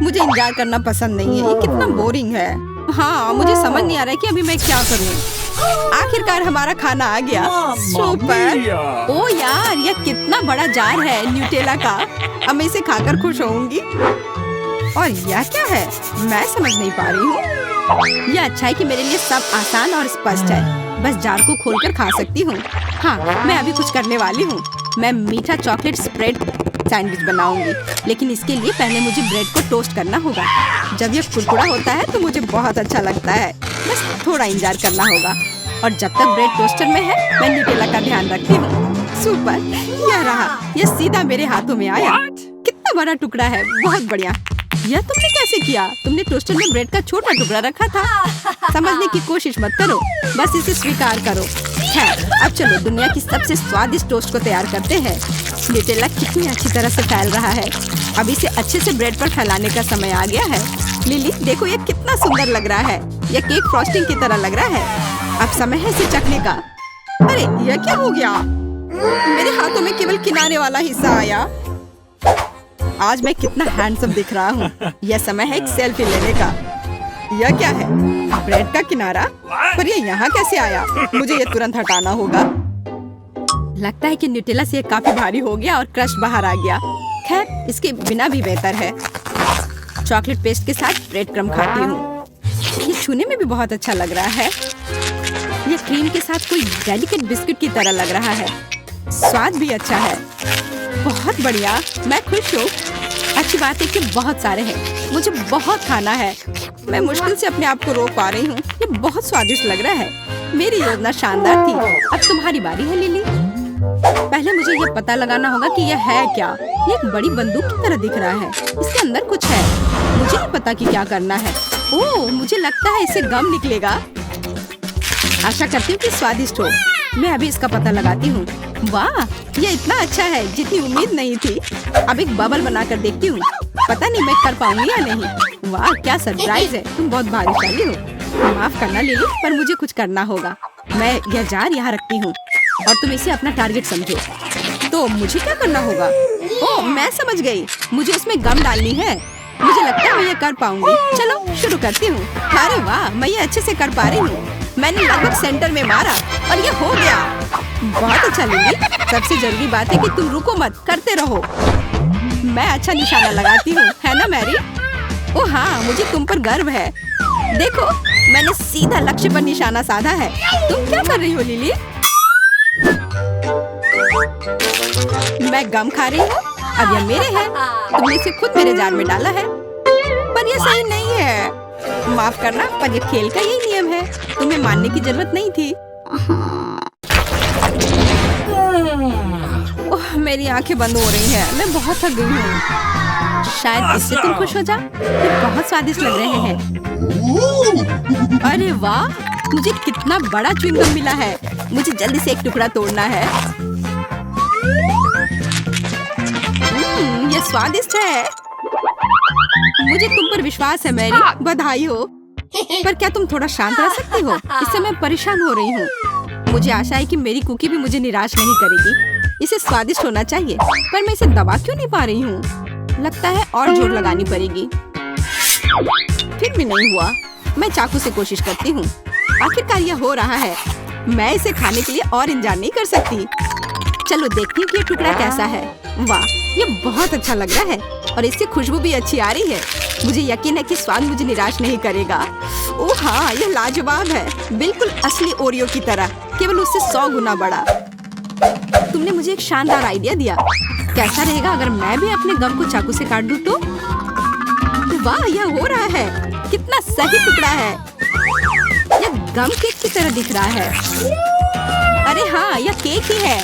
मुझे इंतजार करना पसंद नहीं है। ये कितना बोरिंग है। हाँ, मुझे समझ नहीं आ रहा है कि अभी मैं क्या करूँ। आखिरकार हमारा खाना आ गया। सुपर। ओ यार, यह कितना बड़ा जार है न्यूटेला का। अब मैं इसे खाकर खुश होऊंगी। और यह क्या है? मैं समझ नहीं पा रही हूँ। यह अच्छा है कि मेरे लिए सब आसान और स्पष्ट है। बस जार को खोलकर खा सकती हूँ। हाँ, मैं अभी कुछ करने वाली हूँ। मैं मीठा चॉकलेट स्प्रेड सैंडविच बनाऊंगी, लेकिन इसके लिए पहले मुझे ब्रेड को टोस्ट करना होगा। जब यह कुरकुरा होता है तो मुझे बहुत अच्छा लगता है। बस थोड़ा इंतजार करना होगा। और जब तक ब्रेड टोस्टर में है, मैं न्यूटेला का ध्यान रखती हूँ। सुपर, यह रहा। यह सीधा मेरे हाथों में आया। कितना बड़ा टुकड़ा है, बहुत बढ़िया। यह तुमने कैसे किया? तुमने टोस्टर में ब्रेड का छोटा टुकड़ा रखा था। समझने की कोशिश मत करो, बस इसे स्वीकार करो। है, अब चलो दुनिया की सबसे स्वादिष्ट टोस्ट को तैयार करते हैं। न्यूटेला कितनी अच्छी तरह से फैल रहा है। अब इसे अच्छे से ब्रेड पर फैलाने का समय आ गया है। लिली, देखो ये कितना सुंदर लग रहा है। यह केक फ्रॉस्टिंग की तरह लग रहा है। अब समय है इसे चखने का। अरे यह क्या हो गया? मेरे हाथों में केवल किनारे वाला हिस्सा आया। आज मैं कितना हैंडसम दिख रहा हूँ। यह समय है एक सेल्फी लेने का। यह क्या है? ब्रेड का किनारा? पर यह यहाँ कैसे आया? मुझे यह तुरंत हटाना होगा। लगता है कि न्यूटेला से यह काफी भारी हो गया और क्रश बाहर आ गया। खैर, इसके बिना भी बेहतर है। चॉकलेट पेस्ट के साथ ब्रेड क्रम्ब खाती हूँ। ये छूने में भी बहुत अच्छा लग रहा है। यह क्रीम के साथ कोई डेलिकेट बिस्कुट की तरह लग रहा है। स्वाद भी अच्छा है। बहुत बढ़िया, मैं खुश हूँ। अच्छी बात है कि बहुत सारे हैं। मुझे बहुत खाना है। मैं मुश्किल से अपने आप को रोक पा रही हूँ। ये बहुत स्वादिष्ट लग रहा है। मेरी योजना शानदार थी। अब तुम्हारी बारी है लिली। पहले मुझे ये पता लगाना होगा कि यह है क्या। ये एक बड़ी बंदूक की तरह दिख रहा है। इसके अंदर कुछ है। मुझे नहीं पता कि क्या करना है। ओह, मुझे लगता है इससे गम निकलेगा। आशा करती हूँ कि स्वादिष्ट हो। मैं अभी इसका पता लगाती हूँ। वाह, ये इतना अच्छा है जितनी उम्मीद नहीं थी। अब एक बबल बनाकर देखती हूँ। पता नहीं मैं कर पाऊंगी या नहीं। वाह, क्या सरप्राइज है। तुम बहुत भाग्यशाली हो। माफ करना लिली, पर मुझे कुछ करना होगा। मैं यह जार यहाँ रखती हूँ और तुम इसे अपना टारगेट समझो। तो मुझे क्या करना होगा? ओह, मैं समझ गई। मुझे उसमें गम डालनी है। मुझे लगता है मैं ये कर पाऊंगी। चलो शुरू करती हूँ। अरे वाह, मैं ये अच्छे से कर पा रही हूँ। मैंने लगभग सेंटर में मारा और ये हो गया। बहुत अच्छा लिली। सबसे जरूरी बात है कि तुम रुको मत, करते रहो। मैं अच्छा निशाना लगाती हूँ, है ना मैरी? ओह हाँ, मुझे तुम पर गर्व है। देखो, मैंने सीधा लक्ष्य पर निशाना साधा है। तुम क्या कर रही हो लिली? मैं गम खा रही हूँ। अब यह मेरे हैं। तुमने इसे खुद मेरे जार में डाला है। पर यह सही नहीं है। माफ करना, पर यह खेल का यही नियम है। तुम्हें मानने की जरूरत नहीं थी। ओह, मेरी आंखें बंद हो रही हैं। मैं बहुत थक गई हूँ। शायद इससे तुम खुश हो जाओ। ये बहुत स्वादिष्ट लग रहे हैं। अरे वाह, मुझे कितना बड़ा च्युइंगम मिला है। मुझे जल्दी से एक टुकड़ा तोड़ना है। ये स्वादिष्ट है। मुझे तुम पर विश्वास है मैरी। बधाई हो। पर क्या तुम थोड़ा शांत रह सकती हो? इससे मैं परेशान हो रही हूँ। मुझे आशा है कि मेरी कुकी भी मुझे निराश नहीं करेगी। इसे स्वादिष्ट होना चाहिए, पर मैं इसे दबा क्यों नहीं पा रही हूँ? लगता है और जोर लगानी पड़ेगी। फिर भी नहीं हुआ। मैं चाकू से कोशिश करती हूँ। आखिरकार यह हो रहा है। मैं इसे खाने के लिए और इंतजार नहीं कर सकती। चलो देखती हूँ कि ये टुकड़ा कैसा है। वाह, ये बहुत अच्छा लग रहा है और इससे खुशबू भी अच्छी आ रही है। मुझे यकीन है कि स्वाद मुझे निराश नहीं करेगा। ओह हाँ, यह लाजवाब है। बिल्कुल असली ओरियो की तरह, केवल उससे 100 गुना बड़ा। तुमने मुझे एक शानदार आइडिया दिया। कैसा रहेगा अगर मैं भी अपने गम को चाकू से काट दूं तो? वाह, यह हो रहा है। कितना सही टुकड़ा है। यह गम केक की तरह दिख रहा है। अरे हाँ, यह केक ही है।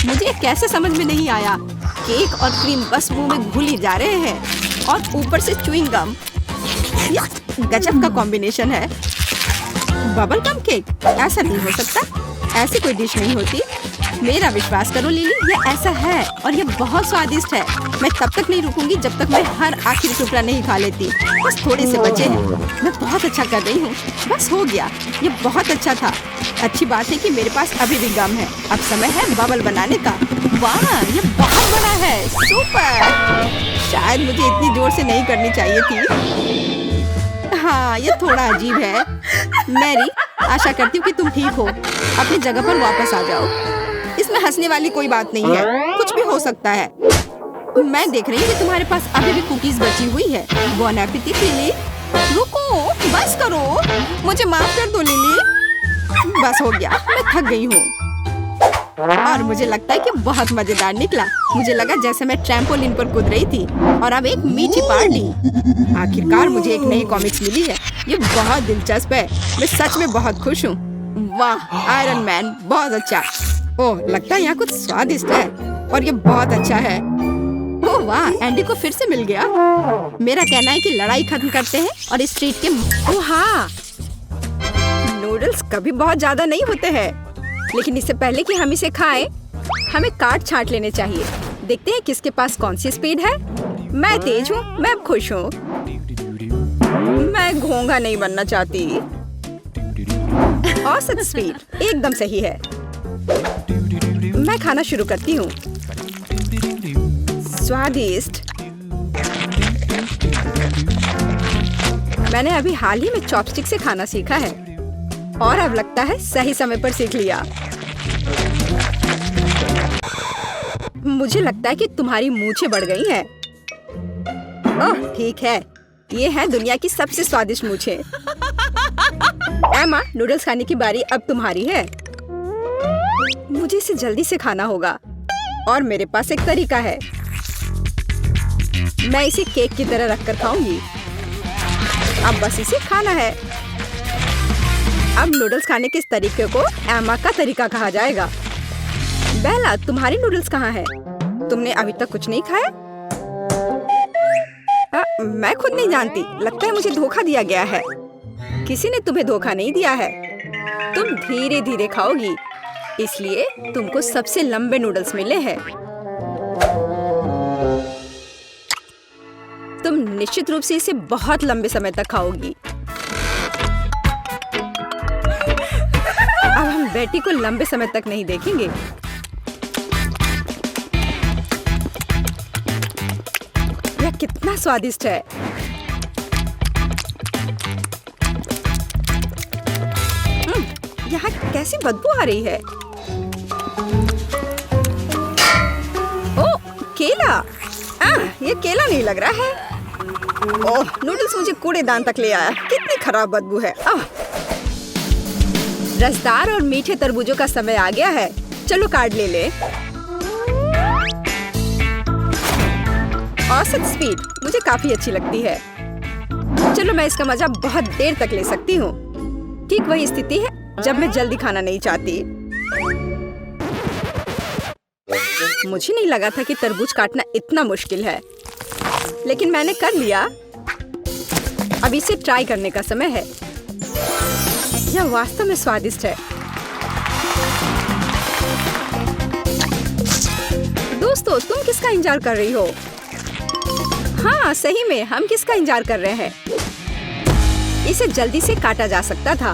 मुझे कैसे समझ में नहीं आया। केक और क्रीम बस मुंह में घुली जा रहे हैं और ऊपर से च्युइंग गम। यह गजब का कॉम्बिनेशन है। Bubble gum cake? ऐसा नहीं हो सकता, ऐसी कोई डिश नहीं होती। मेरा विश्वास करो लिली, ये ऐसा है और ये बहुत स्वादिष्ट है। मैं तब तक नहीं रुकूंगी जब तक मैं हर आखिरी टुकड़ा नहीं खा लेती। बस थोड़े से बचे हैं। मैं बहुत अच्छा कर रही हूँ। बस हो गया, ये बहुत अच्छा था। अच्छी बात है कि मेरे पास अभी भी गम है। अब समय है बबल बनाने का। वाह, ये बहुत बड़ा है। सुपर! शायद मुझे इतनी जोर से नहीं करनी चाहिए थी। हाँ, ये थोड़ा अजीब है। मैरी, आशा करती हूँ कि तुम ठीक हो। अपनी जगह पर वापस आ जाओ। इसमें हंसने वाली कोई बात नहीं है, कुछ भी हो सकता है। मैं देख रही हूँ कि तुम्हारे पास अभी भी कुकीज बची हुई है। बॉन एपेटिट लिली। रुको, बस करो, मुझे माफ कर दो लिली। बस हो गया, मैं थक गई हूँ और मुझे लगता है कि बहुत मजेदार निकला। मुझे लगा जैसे मैं ट्रैम्पोलिन पर कूद रही थी। और अब एक मीठी पार्टी। आखिरकार मुझे एक नई कॉमिक्स मिली है। ये बहुत दिलचस्प है। मैं सच में बहुत खुश हूँ। वाह, आयरन मैन, बहुत अच्छा। ओह, लगता है यहाँ कुछ स्वादिष्ट है और ये बहुत अच्छा है। ओह वाह, एंडी को फिर से मिल गया। मेरा कहना है कि लड़ाई खत्म करते हैं और इस स्ट्रीट के। ओह हाँ, नूडल्स कभी बहुत ज्यादा नहीं होते हैं, लेकिन इससे पहले कि हम इसे खाएं, हमें काट छांट लेने चाहिए। देखते हैं किसके पास कौन सी स्पीड है। मैं तेज हूँ, मैं अब खुश हूँ। मैं घोंघा नहीं बनना चाहती। औसत स्पीड एकदम सही है। मैं खाना शुरू करती हूँ। स्वादिष्ट। मैंने अभी हाल ही में चॉपस्टिक से खाना सीखा है और अब लगता है सही समय पर सीख लिया। मुझे लगता है कि तुम्हारी मूंछें बढ़ गई हैं। ओह ठीक है, ये है दुनिया की सबसे स्वादिष्ट मूंछें। एमा, नूडल्स खाने की बारी अब तुम्हारी है। मुझे इसे जल्दी से खाना होगा और मेरे पास एक तरीका है। मैं इसे केक की तरह रखकर खाऊंगी। अब बस इसे खाना है। अब नूडल्स खाने के इस तरीके को एमा का तरीका कहा जाएगा। बेला, तुम्हारी नूडल्स कहाँ है? तुमने अभी तक कुछ नहीं खाया? मैं खुद नहीं जानती। लगता है मुझे धोखा दिया गया है। किसी ने तुम्हें धोखा नहीं दिया है। तुम धीरे धीरे खाओगी, इसलिए तुमको सबसे लंबे नूडल्स मिले हैं। तुम निश्चित रूप से इसे बहुत लंबे समय तक खाओगी। अब हम बेटी को लंबे समय तक नहीं देखेंगे। यह कितना स्वादिष्ट है। यहाँ कैसी बदबू आ रही है। ओह, केला। ये केला नहीं लग रहा है। ओह, नूडल्स मुझे कूड़ेदान तक ले आया। कितनी खराब बदबू है। रसदार और मीठे तरबूजों का समय आ गया है। चलो कार्ड ले ले। औसत स्पीड मुझे काफी अच्छी लगती है। चलो, मैं इसका मजा बहुत देर तक ले सकती हूँ। ठीक वही स्थिति है जब मैं जल्दी खाना नहीं चाहती। मुझे नहीं लगा था कि तरबूज काटना इतना मुश्किल है, लेकिन मैंने कर लिया। अब इसे ट्राई करने का समय है। यह वास्तव में स्वादिष्ट है। दोस्तों, तुम किसका इंतजार कर रही हो? हाँ, सही में हम किसका इंतजार कर रहे हैं? इसे जल्दी से काटा जा सकता था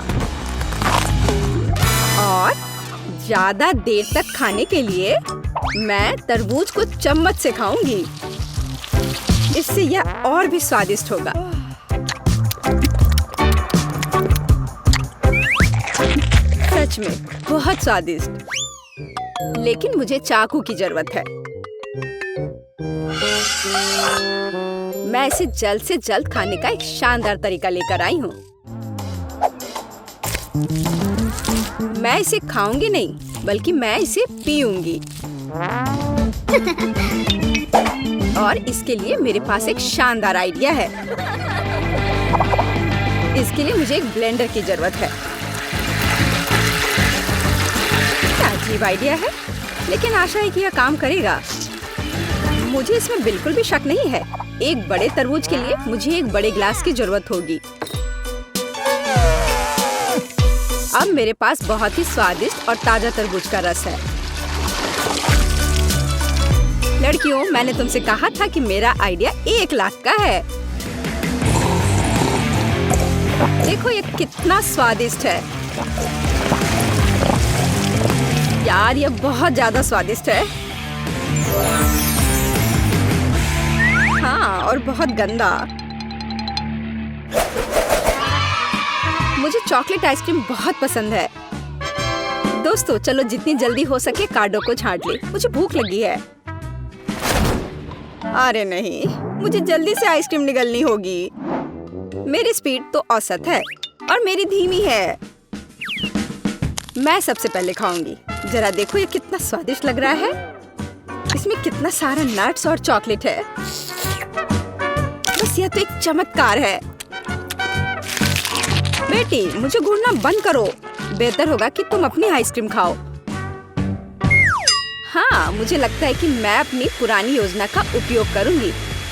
और ज्यादा देर तक खाने के लिए मैं तरबूज को चम्मच से खाऊंगी। इससे यह और भी स्वादिष्ट होगा। सच में बहुत स्वादिष्ट। लेकिन मुझे चाकू की जरूरत है। मैं इसे जल्द से जल्द खाने का एक शानदार तरीका लेकर आई हूँ। मैं इसे खाऊंगी नहीं, बल्कि मैं इसे पीऊंगी। और इसके लिए मेरे पास एक शानदार आइडिया है। इसके लिए मुझे एक ब्लेंडर की जरूरत है। क्या अजीब आइडिया है, लेकिन आशा है कि यह काम करेगा। मुझे इसमें बिल्कुल भी शक नहीं है। एक बड़े तरबूज के लिए मुझे एक बड़े ग्लास की जरूरत होगी। अब मेरे पास बहुत ही स्वादिष्ट और ताजा तरबूज का रस है। लड़कियों, मैंने तुमसे कहा था कि मेरा आइडिया 1 लाख का है। देखो ये कितना स्वादिष्ट है। यार ये बहुत ज्यादा स्वादिष्ट है। हाँ, और बहुत गंदा। मुझे चॉकलेट आइसक्रीम बहुत पसंद है। दोस्तों, चलो जितनी जल्दी हो सके कार्डों को छांट ले। मुझे भूख लगी है। अरे नहीं, मुझे जल्दी से आइसक्रीम निगलनी होगी। मेरी स्पीड तो औसत है और मेरी धीमी है। मैं सबसे पहले खाऊंगी। जरा देखो ये कितना स्वादिष्ट लग रहा है। इसमें कितना सारा नट्स और चॉकलेट है। बस यह तो एक चमत्कार है। बेटी, मुझे घूरना बंद करो। बेहतर होगा कि तुम अपनी आइसक्रीम खाओ। हाँ, मुझे लगता है कि मैं अपनी पुरानी योजना का उपयोग करूंगी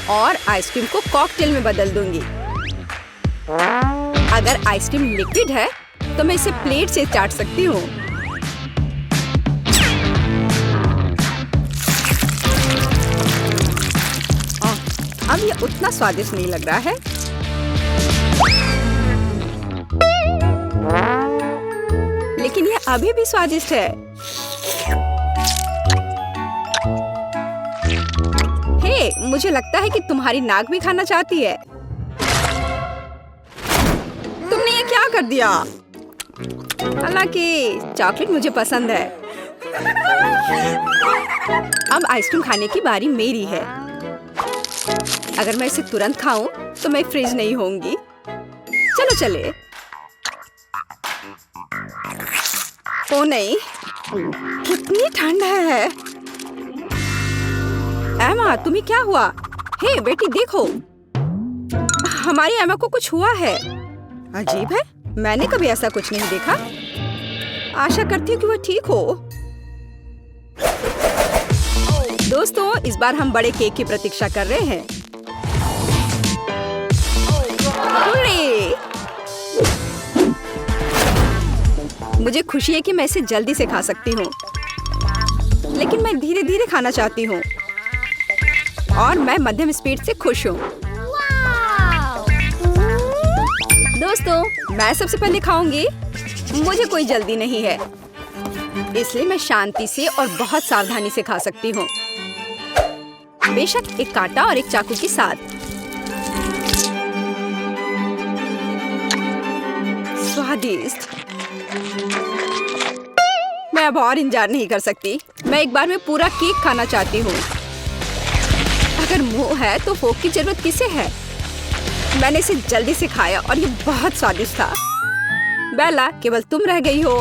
और आइसक्रीम को कॉकटेल में बदल दूंगी। अगर आइसक्रीम लिक्विड है तो मैं इसे प्लेट से चाट सकती हूँ। अब ये उतना स्वादिष्ट नहीं लग रहा है। लेकिन ये अभी भी स्वादिष्ट है। हे, मुझे लगता है कि तुम्हारी नाक भी खाना चाहती है। तुमने ये क्या कर दिया? हालांकि चॉकलेट मुझे पसंद है। अब आइसक्रीम खाने की बारी मेरी है। अगर मैं इसे तुरंत खाऊं तो मैं फ्रीज नहीं होंगी। चलो चले। ओ नहीं, कितनी ठंड है। एमा, तुम्हें क्या हुआ? हे बेटी, देखो, हमारी एमा को कुछ हुआ है। अजीब है, मैंने कभी ऐसा कुछ नहीं देखा। आशा करती हूँ कि वह ठीक हो। दोस्तों, इस बार हम बड़े केक की प्रतीक्षा कर रहे हैं। मुझे खुशी है कि मैं इसे जल्दी से खा सकती हूँ, लेकिन मैं धीरे धीरे खाना चाहती हूँ और मैं मध्यम स्पीड से खुश हूँ। दोस्तों, मैं सबसे पहले खाऊंगी। मुझे कोई जल्दी नहीं है, इसलिए मैं शांति से और बहुत सावधानी से खा सकती हूँ। बेशक एक कांटा और एक चाकू के साथ। स्वादिष्ट। मैं अब और इंतजार नहीं कर सकती। मैं एक बार में पूरा केक खाना चाहती हूँ। अगर मुंह है तो फोक की जरूरत किसे है? मैंने इसे जल्दी से खाया और ये बहुत स्वादिष्ट था। बेला, केवल तुम रह गई हो।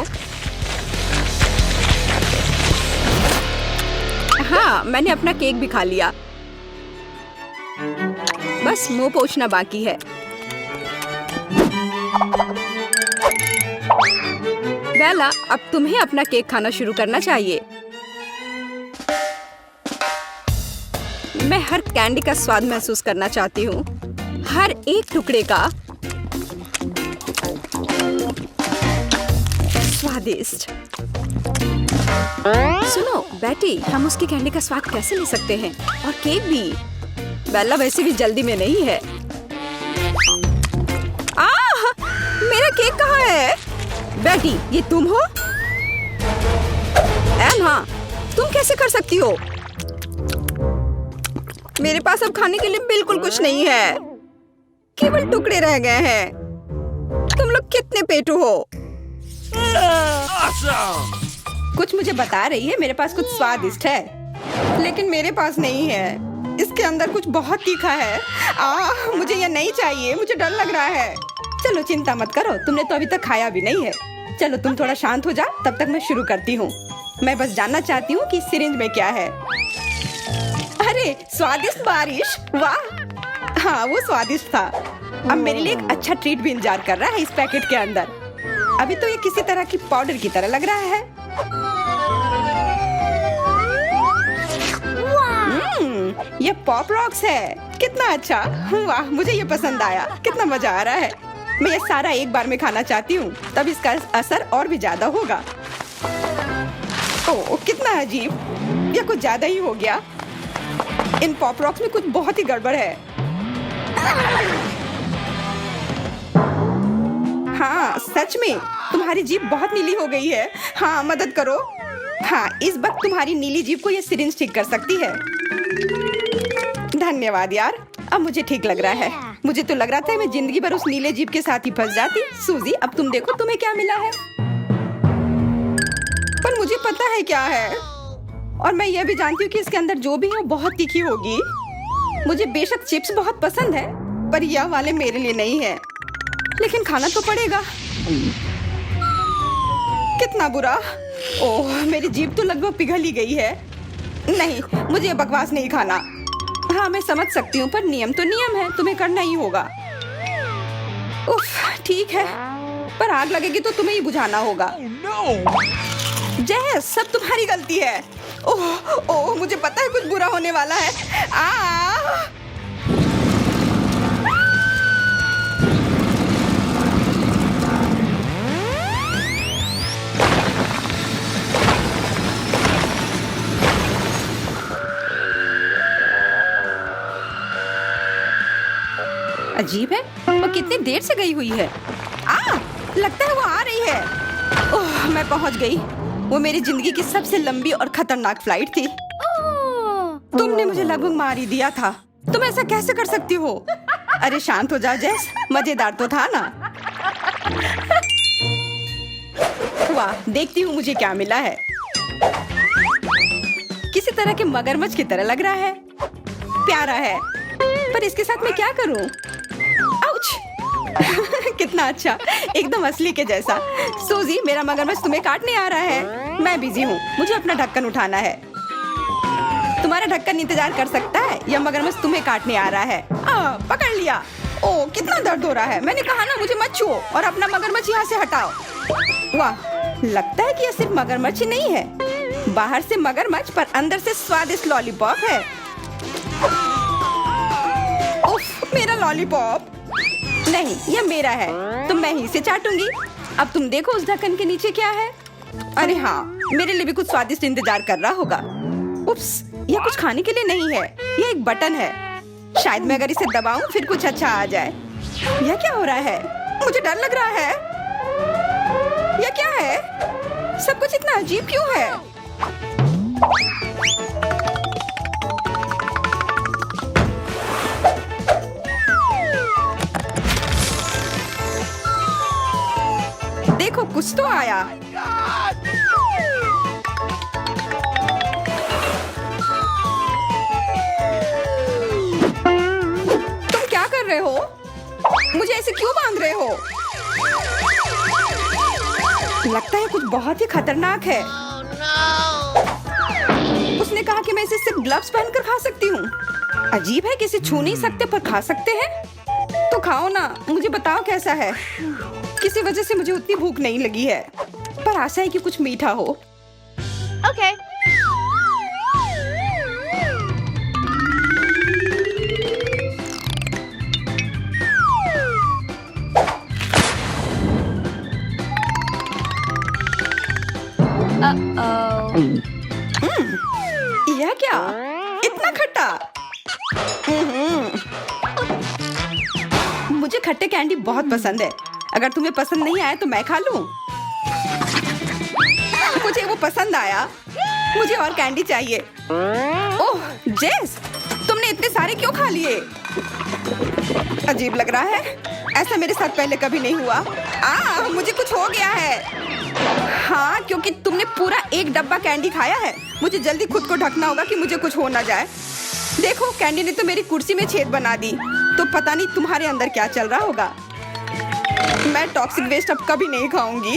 हाँ, मैंने अपना केक भी खा लिया। बस मुंह पोंछना बाकी है। बेला, अब तुम्हें अपना केक खाना शुरू करना चाहिए। मैं हर कैंडी का स्वाद महसूस करना चाहती हूँ, हर एक टुकड़े का। स्वादिष्ट। सुनो बेटी, हम उसकी कैंडी का स्वाद कैसे ले सकते हैं? और केक भी। बेला वैसे भी जल्दी में नहीं है। मेरा केक कहाँ है? बेटी, ये तुम हो? एमा, तुम कैसे कर सकती हो? मेरे पास अब खाने के लिए बिल्कुल कुछ नहीं है। केवल टुकड़े रह गए हैं। तुम लोग कितने पेटू हो? कुछ मुझे बता रही है मेरे पास कुछ स्वादिष्ट है, लेकिन मेरे पास नहीं है। इसके अंदर कुछ बहुत तीखा है। मुझे ये नहीं चाहिए। मुझे डर लग रहा है। चलो चिंता मत करो, तुमने तो अभी तक खाया भी नहीं है। चलो तुम थोड़ा शांत हो जा, तब तक मैं शुरू करती हूँ। मैं बस जानना चाहती हूँ कि सिरिंज में क्या है। अरे स्वादिष्ट बारिश, वाह! हाँ, वो स्वादिष्ट था। अब मेरे लिए एक अच्छा ट्रीट भी इंतजार कर रहा है इस पैकेट के अंदर। अभी तो ये किसी तरह की पाउडर की तरह लग रहा है। ये पॉप रॉक्स है। कितना अच्छा! वाह, मुझे ये पसंद आया। कितना मजा आ रहा है। मैं ये सारा एक बार में खाना चाहती हूँ, तब इसका असर और भी ज्यादा होगा। ओह, कितना अजीब, यह कुछ ज्यादा ही हो गया। इन पॉप रॉक्स में कुछ बहुत ही गड़बड़ है। हाँ, सच में तुम्हारी जीभ बहुत नीली हो गई है। हाँ, मदद करो। हाँ, इस वक्त तुम्हारी नीली जीभ को यह सिरिंज ठीक कर सकती है। धन्यवाद यार, अब मुझे ठीक लग रहा है। मुझे तो लग रहा था मैं जिंदगी भर उस नीले जीभ के साथ ही फंस जाती। सूजी, अब तुम देखो तुम्हें क्या मिला है। पर मुझे पता है क्या है, और मैं यह भी जानती हूँ कि इसके अंदर जो भी है वो बहुत तीखी होगी। मुझे बेशक चिप्स बहुत पसंद है, पर यह वाले मेरे लिए नहीं है। लेकिन खाना तो पड़ेगा। कितना बुरा। ओह, मेरी जीभ तो लगभग पिघल ही गई है। नहीं, मुझे बकवास नहीं खाना। हाँ, मैं समझ सकती हूँ, पर नियम तो नियम है, तुम्हें करना ही होगा। उफ, ठीक है, पर आग लगेगी तो तुम्हें ही बुझाना होगा। जय, सब तुम्हारी गलती है। ओह ओह, मुझे पता है कुछ बुरा होने वाला है। अजीब है, वो कितनी देर से गई हुई है। लगता है वो आ रही है। ओह, मैं पहुंच गई। वो मेरी जिंदगी की सबसे लंबी और खतरनाक फ्लाइट थी। तुमने मुझे लगभग मार ही दिया था। तुम ऐसा कैसे कर सकती हो? अरे शांत हो जा जैस, मजेदार तो था ना। वाह, देखती हूँ मुझे क्या मिला है। किसी तरह के मगरमच्छ की तरह लग रहा है। प्यारा है, पर इसके साथ मैं क्या करूँ? आउच! कितना अच्छा, एकदम असली के जैसा। सूजी, मेरा मगरमच्छ तुम्हें काटने आ रहा है। मैं बिजी हूँ, मुझे अपना ढक्कन उठाना है। तुम्हारा ढक्कन इंतजार कर सकता है, यह मगरमच्छ तुम्हें काटने आ रहा है। पकड़ लिया। ओह, कितना दर्द हो रहा है। मैंने कहा ना मुझे मत छुओ और अपना मगरमच्छ यहाँ से हटाओ। वाह, लगता है कि यह सिर्फ मगरमच्छ ही नहीं है। बाहर से मगरमच्छ पर अंदर से स्वादिष्ट लॉलीपॉप है। उफ, मेरा लॉलीपॉप। नहीं, यह मेरा है, तो मैं ही इसे चाटूंगी। अब तुम देखो उस ढक्कन के नीचे क्या है। अरे हाँ, मेरे लिए भी कुछ स्वादिष्ट इंतजार कर रहा होगा। उप्स, यह कुछ खाने के लिए नहीं है, यह एक बटन है। शायद मैं अगर इसे दबाऊं फिर कुछ अच्छा आ जाए। यह क्या हो रहा है? मुझे डर लग रहा है। यह क्या है? सब कुछ इतना अजीब क्यों है? देखो, कुछ तो आया। तुम क्या कर रहे हो? मुझे ऐसे क्यों बांध रहे हो? लगता है कुछ बहुत ही खतरनाक है। उसने कहा कि मैं इसे सिर्फ ग्लव्स पहनकर खा सकती हूँ। अजीब है कि इसे छू नहीं सकते पर खा सकते हैं। तो खाओ ना, मुझे बताओ कैसा है। किसी वजह से मुझे उतनी भूख नहीं लगी है, पर आशा है कि कुछ मीठा हो। Okay. Uh-oh. यह क्या? इतना खट्टा? मुझे खट्टे कैंडी बहुत पसंद है। अगर तुम्हें पसंद नहीं आया तो मैं खा लूं। मुझे वो पसंद आया। मुझे और कैंडी चाहिए। ओह जेस, तुमने इतने सारे क्यों खा लिए? अजीब लग रहा है, ऐसा मेरे साथ पहले कभी नहीं हुआ। मुझे कुछ हो गया है। हाँ, क्योंकि तुमने पूरा एक डब्बा कैंडी खाया है। मुझे जल्दी खुद को ढकना होगा कि मुझे कुछ हो ना जाए। देखो, कैंडी ने तो मेरी कुर्सी में छेद बना दी, तो पता नहीं तुम्हारे अंदर क्या चल रहा होगा। मैं टॉक्सिक वेस्ट अब कभी नहीं खाऊंगी।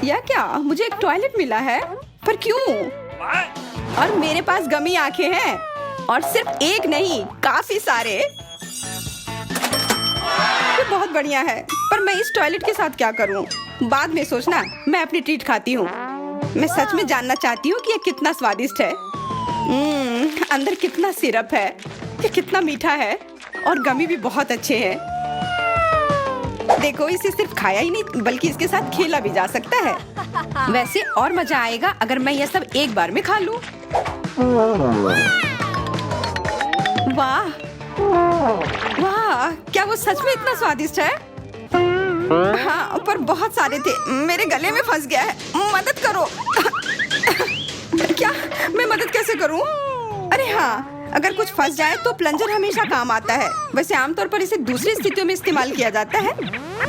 या क्या? मुझे एक टॉयलेट मिला है, पर क्यों? और मेरे पास गमी आंखें हैं, और सिर्फ एक नहीं, काफी सारे। ये बहुत बढ़िया है, पर मैं इस टॉयलेट के साथ क्या करूं? बाद में सोचना, मैं अपनी ट्रीट खाती हूँ। मैं सच में जानना चाहती हूँ कि ये कितना स्वादिष्ट है। अंदर कितना सिरप है, ये कितना मीठा है। और गमी भी बहुत अच्छे हैं। देखो, इसे सिर्फ खाया ही नहीं बल्कि इसके साथ खेला भी जा सकता है। वैसे और मजा आएगा अगर मैं यह सब एक बार में खा लूं। वाह वाह, क्या वो सच में इतना स्वादिष्ट है? हाँ, पर बहुत सारे थे, मेरे गले में फंस गया है। मदद करो। क्या मैं मदद कैसे करूं? अरे हाँ, अगर कुछ फंस जाए तो प्लंजर हमेशा काम आता है। वैसे आमतौर पर इसे दूसरी स्थितियों में इस्तेमाल किया जाता है।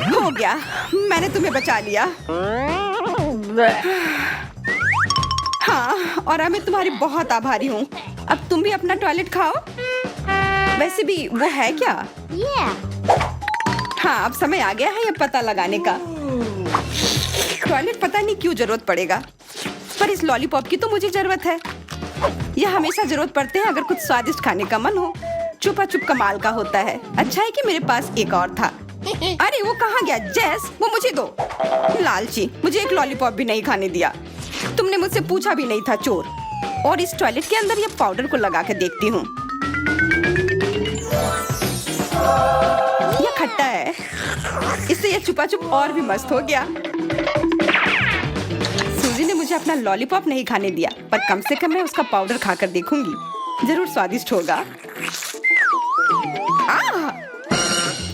हो गया, मैंने तुम्हें बचा लिया। हाँ, और अब मैं तुम्हारी बहुत आभारी हूँ। अब तुम भी अपना टॉयलेट खाओ। वैसे भी वो है क्या? हाँ, अब समय आ गया है ये पता लगाने का। टॉयलेट पता नहीं क्यों जरूरत पड़ेगा, पर इस लॉलीपॉप की तो मुझे जरूरत है। यह हमेशा जरूरत पड़ते हैं अगर कुछ स्वादिष्ट खाने का मन हो। छुपा छुप कमाल का होता है। अच्छा है कि मेरे पास एक और था। अरे वो कहाँ गया? जेस, वो मुझे दो। लालची, मुझे एक लॉलीपॉप भी नहीं खाने दिया। तुमने मुझसे पूछा भी नहीं था, चोर। और इस टॉयलेट के अंदर ये पाउडर को लगा के देखती हूँ। यह खट्टा है, इससे यह छुपा छुप और भी मस्त हो गया। सूजी ने मुझे अपना लॉलीपॉप नहीं खाने दिया, पर कम से कम मैं उसका पाउडर खाकर देखूंगी। जरूर स्वादिष्ट होगा।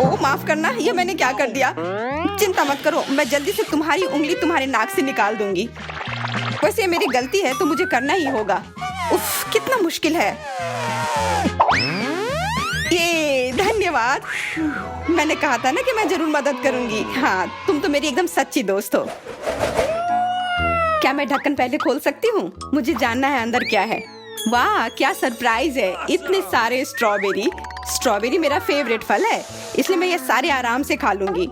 ओह, माफ करना, ये मैंने क्या कर दिया? चिंता मत करो, मैं जल्दी से तुम्हारी उंगली तुम्हारे नाक से निकाल दूंगी। वैसे ये मेरी गलती है तो मुझे करना ही होगा। उफ, कितना मुश्किल है। ये धन्यवाद। मैंने कहा था ना कि मैं जरूर मदद करूंगी। हाँ, तुम तो मेरी एकदम सच्ची दोस्त हो। क्या मैं ढक्कन पहले खोल सकती हूँ? मुझे जानना है अंदर क्या है। वाह, क्या सरप्राइज है। इतने सारे स्ट्रॉबेरी। स्ट्रॉबेरी मेरा फेवरेट फल है, इसलिए मैं ये सारे आराम से खा लूंगी।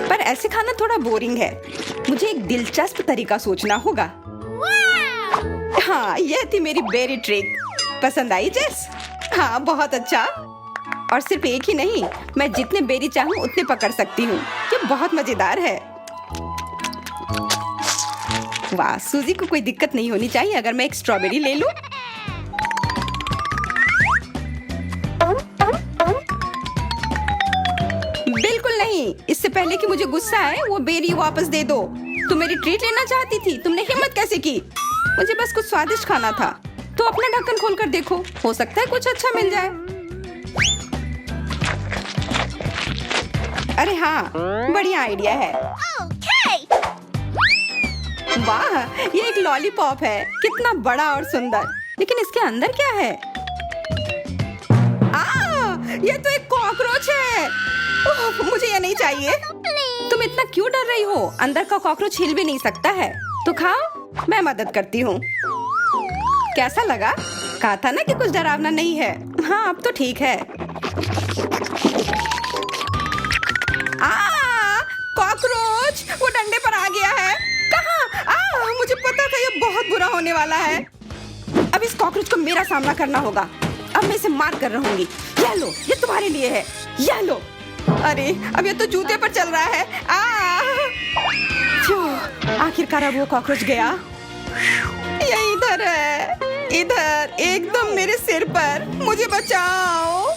पर ऐसे खाना थोड़ा बोरिंग है। मुझे एक दिलचस्प तरीका सोचना होगा। हाँ, यह थी मेरी बेरी ट्रिक। पसंद आई जेस? हाँ, बहुत अच्छा। और सिर्फ एक ही नहीं, मैं जितने बेरी चाहूँ उतने पकड़ सकती हूँ। ये बहुत मजेदार है। वाह, सूजी को कोई दिक्कत नहीं होनी चाहिए अगर मैं एक स्ट्रॉबेरी ले लूं। बिल्कुल नहीं। इससे पहले कि मुझे गुस्सा आए, वो बेरी वापस दे दो। तुम मेरी ट्रीट लेना चाहती थी, तुमने हिम्मत कैसे की? मुझे बस कुछ स्वादिष्ट खाना था। तो अपना ढक्कन खोलकर देखो, हो सकता है कुछ अच्छा मिल जाए। अरे हाँ, बढ़िया आइडिया है। वाह, ये एक लॉलीपॉप है। कितना बड़ा और सुंदर। लेकिन इसके अंदर क्या है? ये तो एक कॉकरोच है। मुझे ये नहीं चाहिए। तुम इतना क्यों डर रही हो? अंदर का कॉकरोच हिल भी नहीं सकता है। तो खाओ, मैं मदद करती हूँ। कैसा लगा? कहा था ना कि कुछ डरावना नहीं है। हाँ, अब तो ठीक है। कॉकरोच, वो डंडे पर आ गया है। कहाँ? मुझे पता था ये बहुत बुरा होने वाला है। अब इस कॉकरोच को मेरा सामना करना होगा। अब मैं इसे मार कर रहूंगी। ये लो, ये तुम्हारे लिए है। ये लो। अरे, अब ये तो जूते पर चल रहा है। आखिरकार अब वो कॉकरोच गया। ये इधर है, इधर, एकदम मेरे सिर पर। मुझे बचाओ।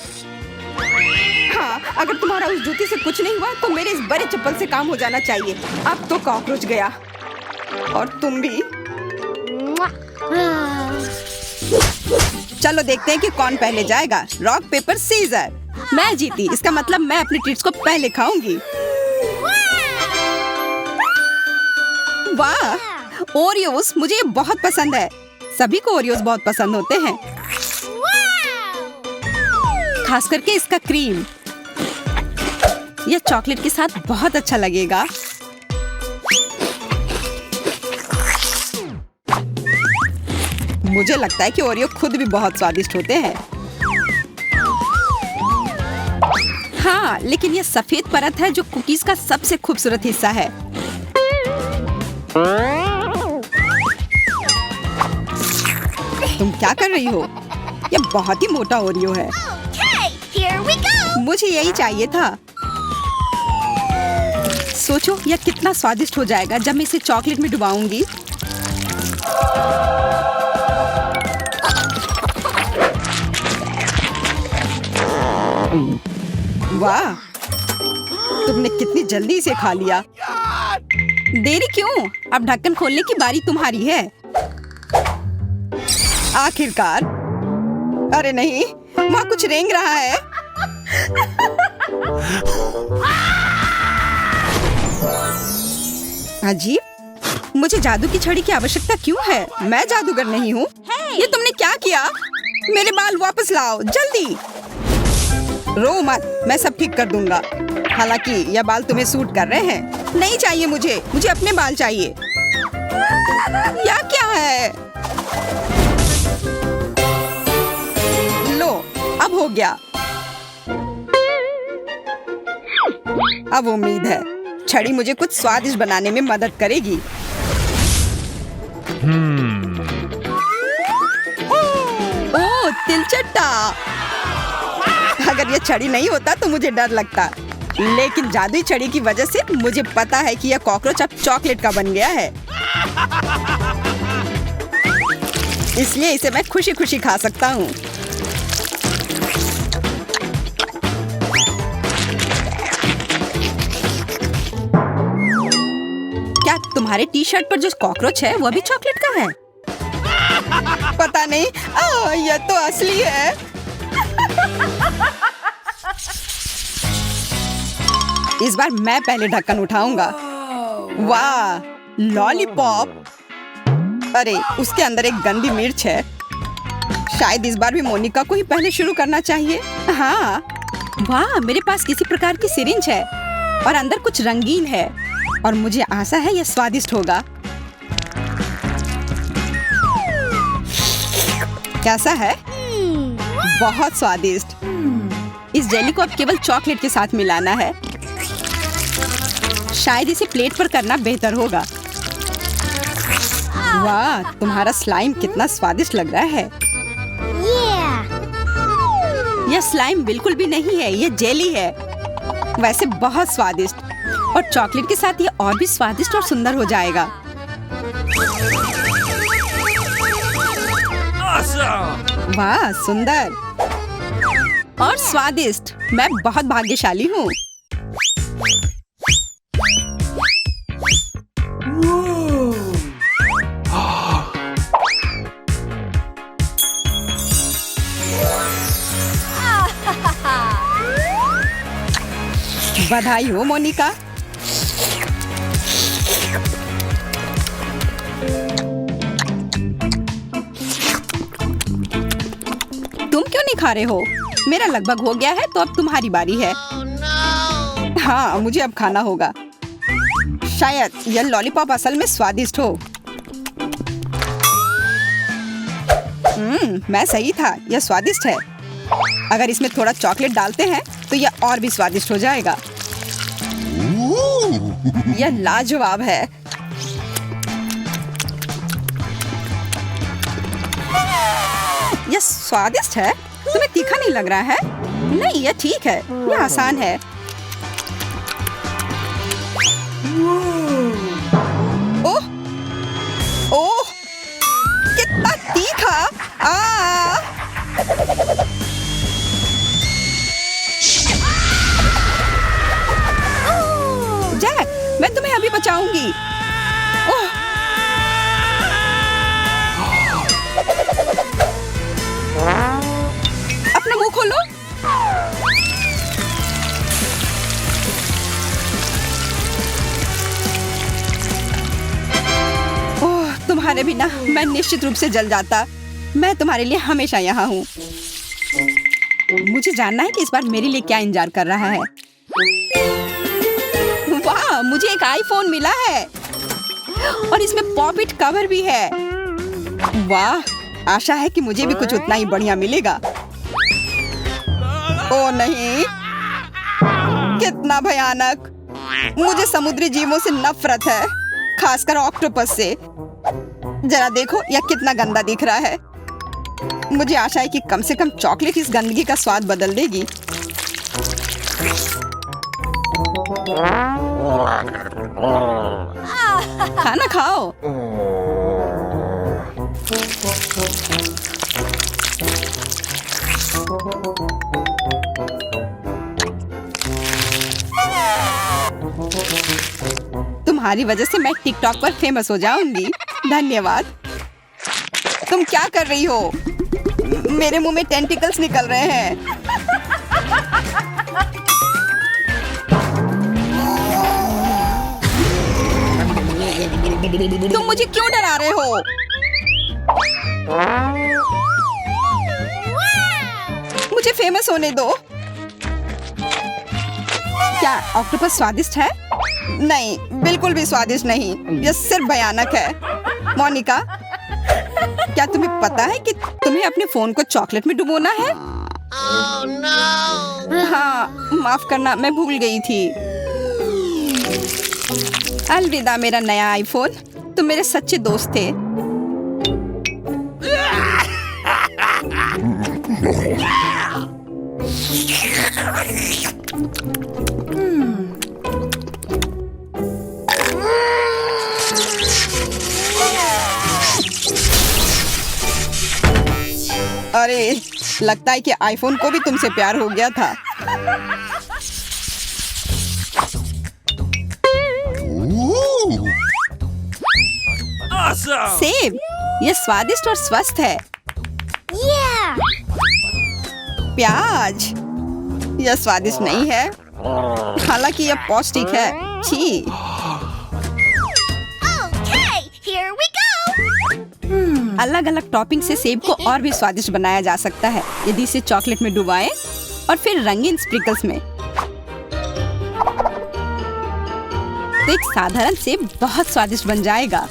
हाँ, अगर तुम्हारा उस जूती से कुछ नहीं हुआ तो मेरे इस बड़े चप्पल से काम हो जाना चाहिए। अब तो कॉकरोच गया, और तुम भी। चलो देखते हैं कि कौन पहले जाएगा। Rock paper scissor. मैं जीती, इसका मतलब मैं अपनी ट्रीट्स को पहले खाऊंगी। वाह, ओरियोस, मुझे ये बहुत पसंद है। सभी को ओरियोस बहुत पसंद होते हैं, खास करके इसका क्रीम। यह चॉकलेट के साथ बहुत अच्छा लगेगा। मुझे लगता है कि ओरियो खुद भी बहुत स्वादिष्ट होते हैं। हाँ, लेकिन यह सफेद परत है जो कुकीज का सबसे खूबसूरत हिस्सा है। तुम क्या कर रही हो? यह बहुत ही मोटा ओरियो है। मुझे यही चाहिए था। सोचो यह कितना स्वादिष्ट हो जाएगा जब मैं इसे चॉकलेट में डुबाऊंगी। वाह, तुमने कितनी जल्दी इसे खा लिया। देरी क्यों? अब ढक्कन खोलने की बारी तुम्हारी है। आखिरकार। अरे नहीं, वहाँ कुछ रेंग रहा है। अजीब, मुझे जादू की छड़ी की आवश्यकता क्यों है? मैं जादूगर नहीं हूँ। ये तुमने क्या किया? मेरे बाल वापस लाओ जल्दी। रो मत, मैं सब ठीक कर दूंगा। हालांकि यह बाल तुम्हें सूट कर रहे हैं। नहीं चाहिए मुझे अपने बाल चाहिए। यह क्या है? लो, अब हो गया। अब उम्मीद है छड़ी मुझे कुछ स्वादिष्ट बनाने में मदद करेगी। ओह, तिलचट्टा। अगर यह छड़ी नहीं होता तो मुझे डर लगता, लेकिन जादुई छड़ी की वजह से मुझे पता है कि यह कॉकरोच अब चॉकलेट का बन गया है। इसलिए इसे मैं खुशी खुशी खा सकता हूँ। क्या तुम्हारे टी शर्ट पर जो कॉकरोच है वह भी चॉकलेट का है? पता नहीं। यह तो असली है। इस बार मैं पहले ढक्कन उठाऊंगा। वाह, लॉलीपॉप। अरे, उसके अंदर एक गंदी मिर्च है। शायद इस बार भी मोनिका को ही पहले शुरू करना चाहिए। हाँ, वाह, मेरे पास किसी प्रकार की सिरिंज है और अंदर कुछ रंगीन है और मुझे आशा है यह स्वादिष्ट होगा। कैसा है? बहुत स्वादिष्ट। इस जेली को अब केवल चॉकलेट के साथ मिलाना है। शायद इसे प्लेट पर करना बेहतर होगा। वाह, तुम्हारा स्लाइम कितना स्वादिष्ट लग रहा है। यह स्लाइम बिल्कुल भी नहीं है, यह जेली है। वैसे बहुत स्वादिष्ट, और चॉकलेट के साथ ये और भी स्वादिष्ट और सुंदर हो जाएगा। वाह, सुंदर और स्वादिष्ट। मैं बहुत भाग्यशाली हूँ। बधाई हो मोनिका। तुम क्यों नहीं खा रहे हो? मेरा लगभग हो गया है, तो अब तुम्हारी बारी है। हाँ, मुझे अब खाना होगा। शायद यह लॉलीपॉप असल में स्वादिष्ट हो। मैं सही था, यह स्वादिष्ट है। अगर इसमें थोड़ा चॉकलेट डालते हैं तो यह और भी स्वादिष्ट हो जाएगा। यह लाजवाब है। यह स्वादिष्ट है। तुम्हें तीखा नहीं लग रहा है? नहीं, यह ठीक है, यह आसान है। ओह, ओह, कितना तीखा! जैक, मैं तुम्हें अभी बचाऊंगी। ओह, अपना मुंह खोलो। ओह, तुम्हारे बिना मैं निश्चित रूप से जल जाता। मैं तुम्हारे लिए हमेशा यहाँ हूँ। मुझे जानना है कि इस बार मेरे लिए क्या इंतजार कर रहा है। वाह, मुझे एक आईफोन मिला है और इसमें पॉप-इट कवर भी है। वाह, आशा है कि मुझे भी कुछ उतना ही बढ़िया मिलेगा। ओह नहीं, कितना भयानक! मुझे समुद्री जीवों से नफरत है, खासकर ऑक्टोपस से। जरा देखो, यह कितना गंदा दिख रहा है। मुझे आशा है कि कम से कम चॉकलेट इस गंदगी का स्वाद बदल देगी। खाना खाओ। तुम्हारी वजह से मैं टिकटॉक पर फेमस हो जाऊंगी। धन्यवाद। तुम क्या कर रही हो? मेरे मुंह में टेंटिकल्स निकल रहे हैं। तुम मुझे क्यों डरा रहे हो? मुझे फेमस होने दो। क्या ऑक्टोपस स्वादिष्ट है? नहीं, बिल्कुल भी स्वादिष्ट नहीं। यह सिर्फ भयानक है। मोनिका, क्या तुम्हें पता है कि तुम्हें अपने फोन को चॉकलेट में डुबोना है? हाँ, माफ करना, मैं भूल गई थी। अलविदा मेरा नया आईफोन। तुम मेरे सच्चे दोस्त थे। अरे, लगता है कि आईफोन को भी तुमसे प्यार हो गया था। सेब, यह स्वादिष्ट और स्वस्थ है। प्याज, यह स्वादिष्ट नहीं है, हालांकि यह पौष्टिक है। छी। अलग अलग टॉपिंग से सेब को और भी स्वादिष्ट बनाया जा सकता है यदि इसे चॉकलेट में डुबाएं और फिर रंगीन स्प्रिंकल्स में। तो एक साधारण सेब बहुत स्वादिष्ट बन जाएगा।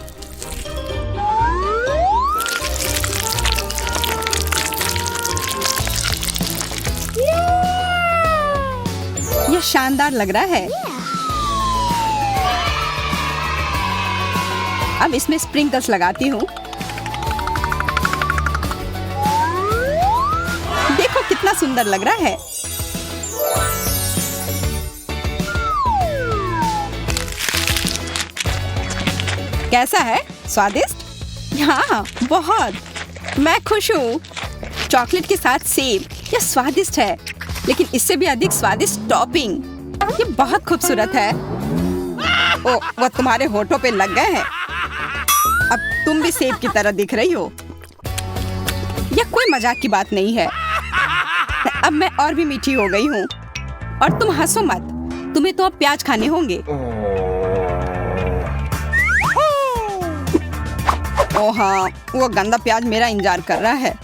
यह शानदार लग रहा है। अब इसमें स्प्रिंकल्स लगाती हूँ। देखो कितना सुंदर लग रहा है। कैसा है? स्वादिष्ट? हाँ, बहुत। मैं खुश हूँ। चॉकलेट के साथ सेब, यह स्वादिष्ट है, लेकिन इससे भी अधिक स्वादिष्ट टॉपिंग। ये बहुत खूबसूरत है। ओ, वो तुम्हारे होठों पे लग गए हैं। अब तुम भी सेब की तरह दिख रही हो। यह कोई मजाक की बात नहीं है। अब मैं और भी मीठी हो गई हूँ। और तुम हंसो मत, तुम्हें तो अब प्याज खाने होंगे। ओह हाँ, वो गंदा प्याज मेरा इंतजार कर रहा है।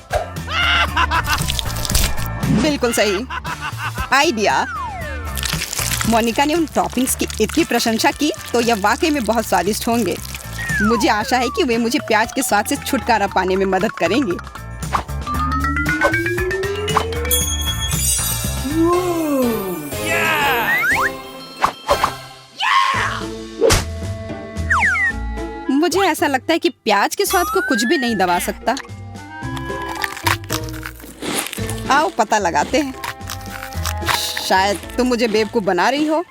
बिल्कुल सही आइडिया। मोनिका ने उन टॉपिंग्स की इतनी प्रशंसा की तो यह वाकई में बहुत स्वादिष्ट होंगे। मुझे आशा है कि वे मुझे प्याज के स्वाद से छुटकारा पाने में मदद करेंगे। मुझे ऐसा लगता है कि प्याज के स्वाद को कुछ भी नहीं दबा सकता। आओ पता लगाते हैं। शायद तुम मुझे बेवकूफ बना रही हो।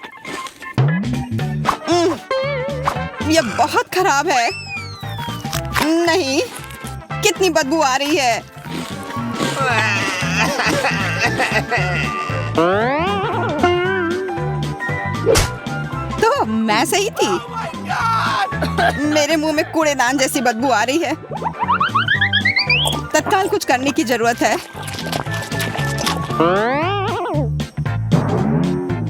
यह बहुत खराब है। नहीं, कितनी बदबू आ रही है। तो मैं सही थी। मेरे मुंह में कूड़ेदान जैसी बदबू आ रही है। तत्काल कुछ करने की जरूरत है।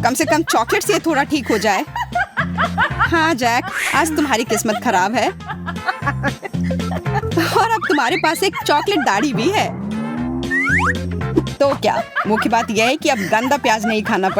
कम से कम चॉकलेट से थोड़ा ठीक हो जाए। हाँ जैक, आज तुम्हारी किस्मत खराब है। और अब तुम्हारे पास एक चॉकलेट दाढ़ी भी है। तो क्या, मुख्य बात यह है कि अब गंदा प्याज नहीं खाना पड़े।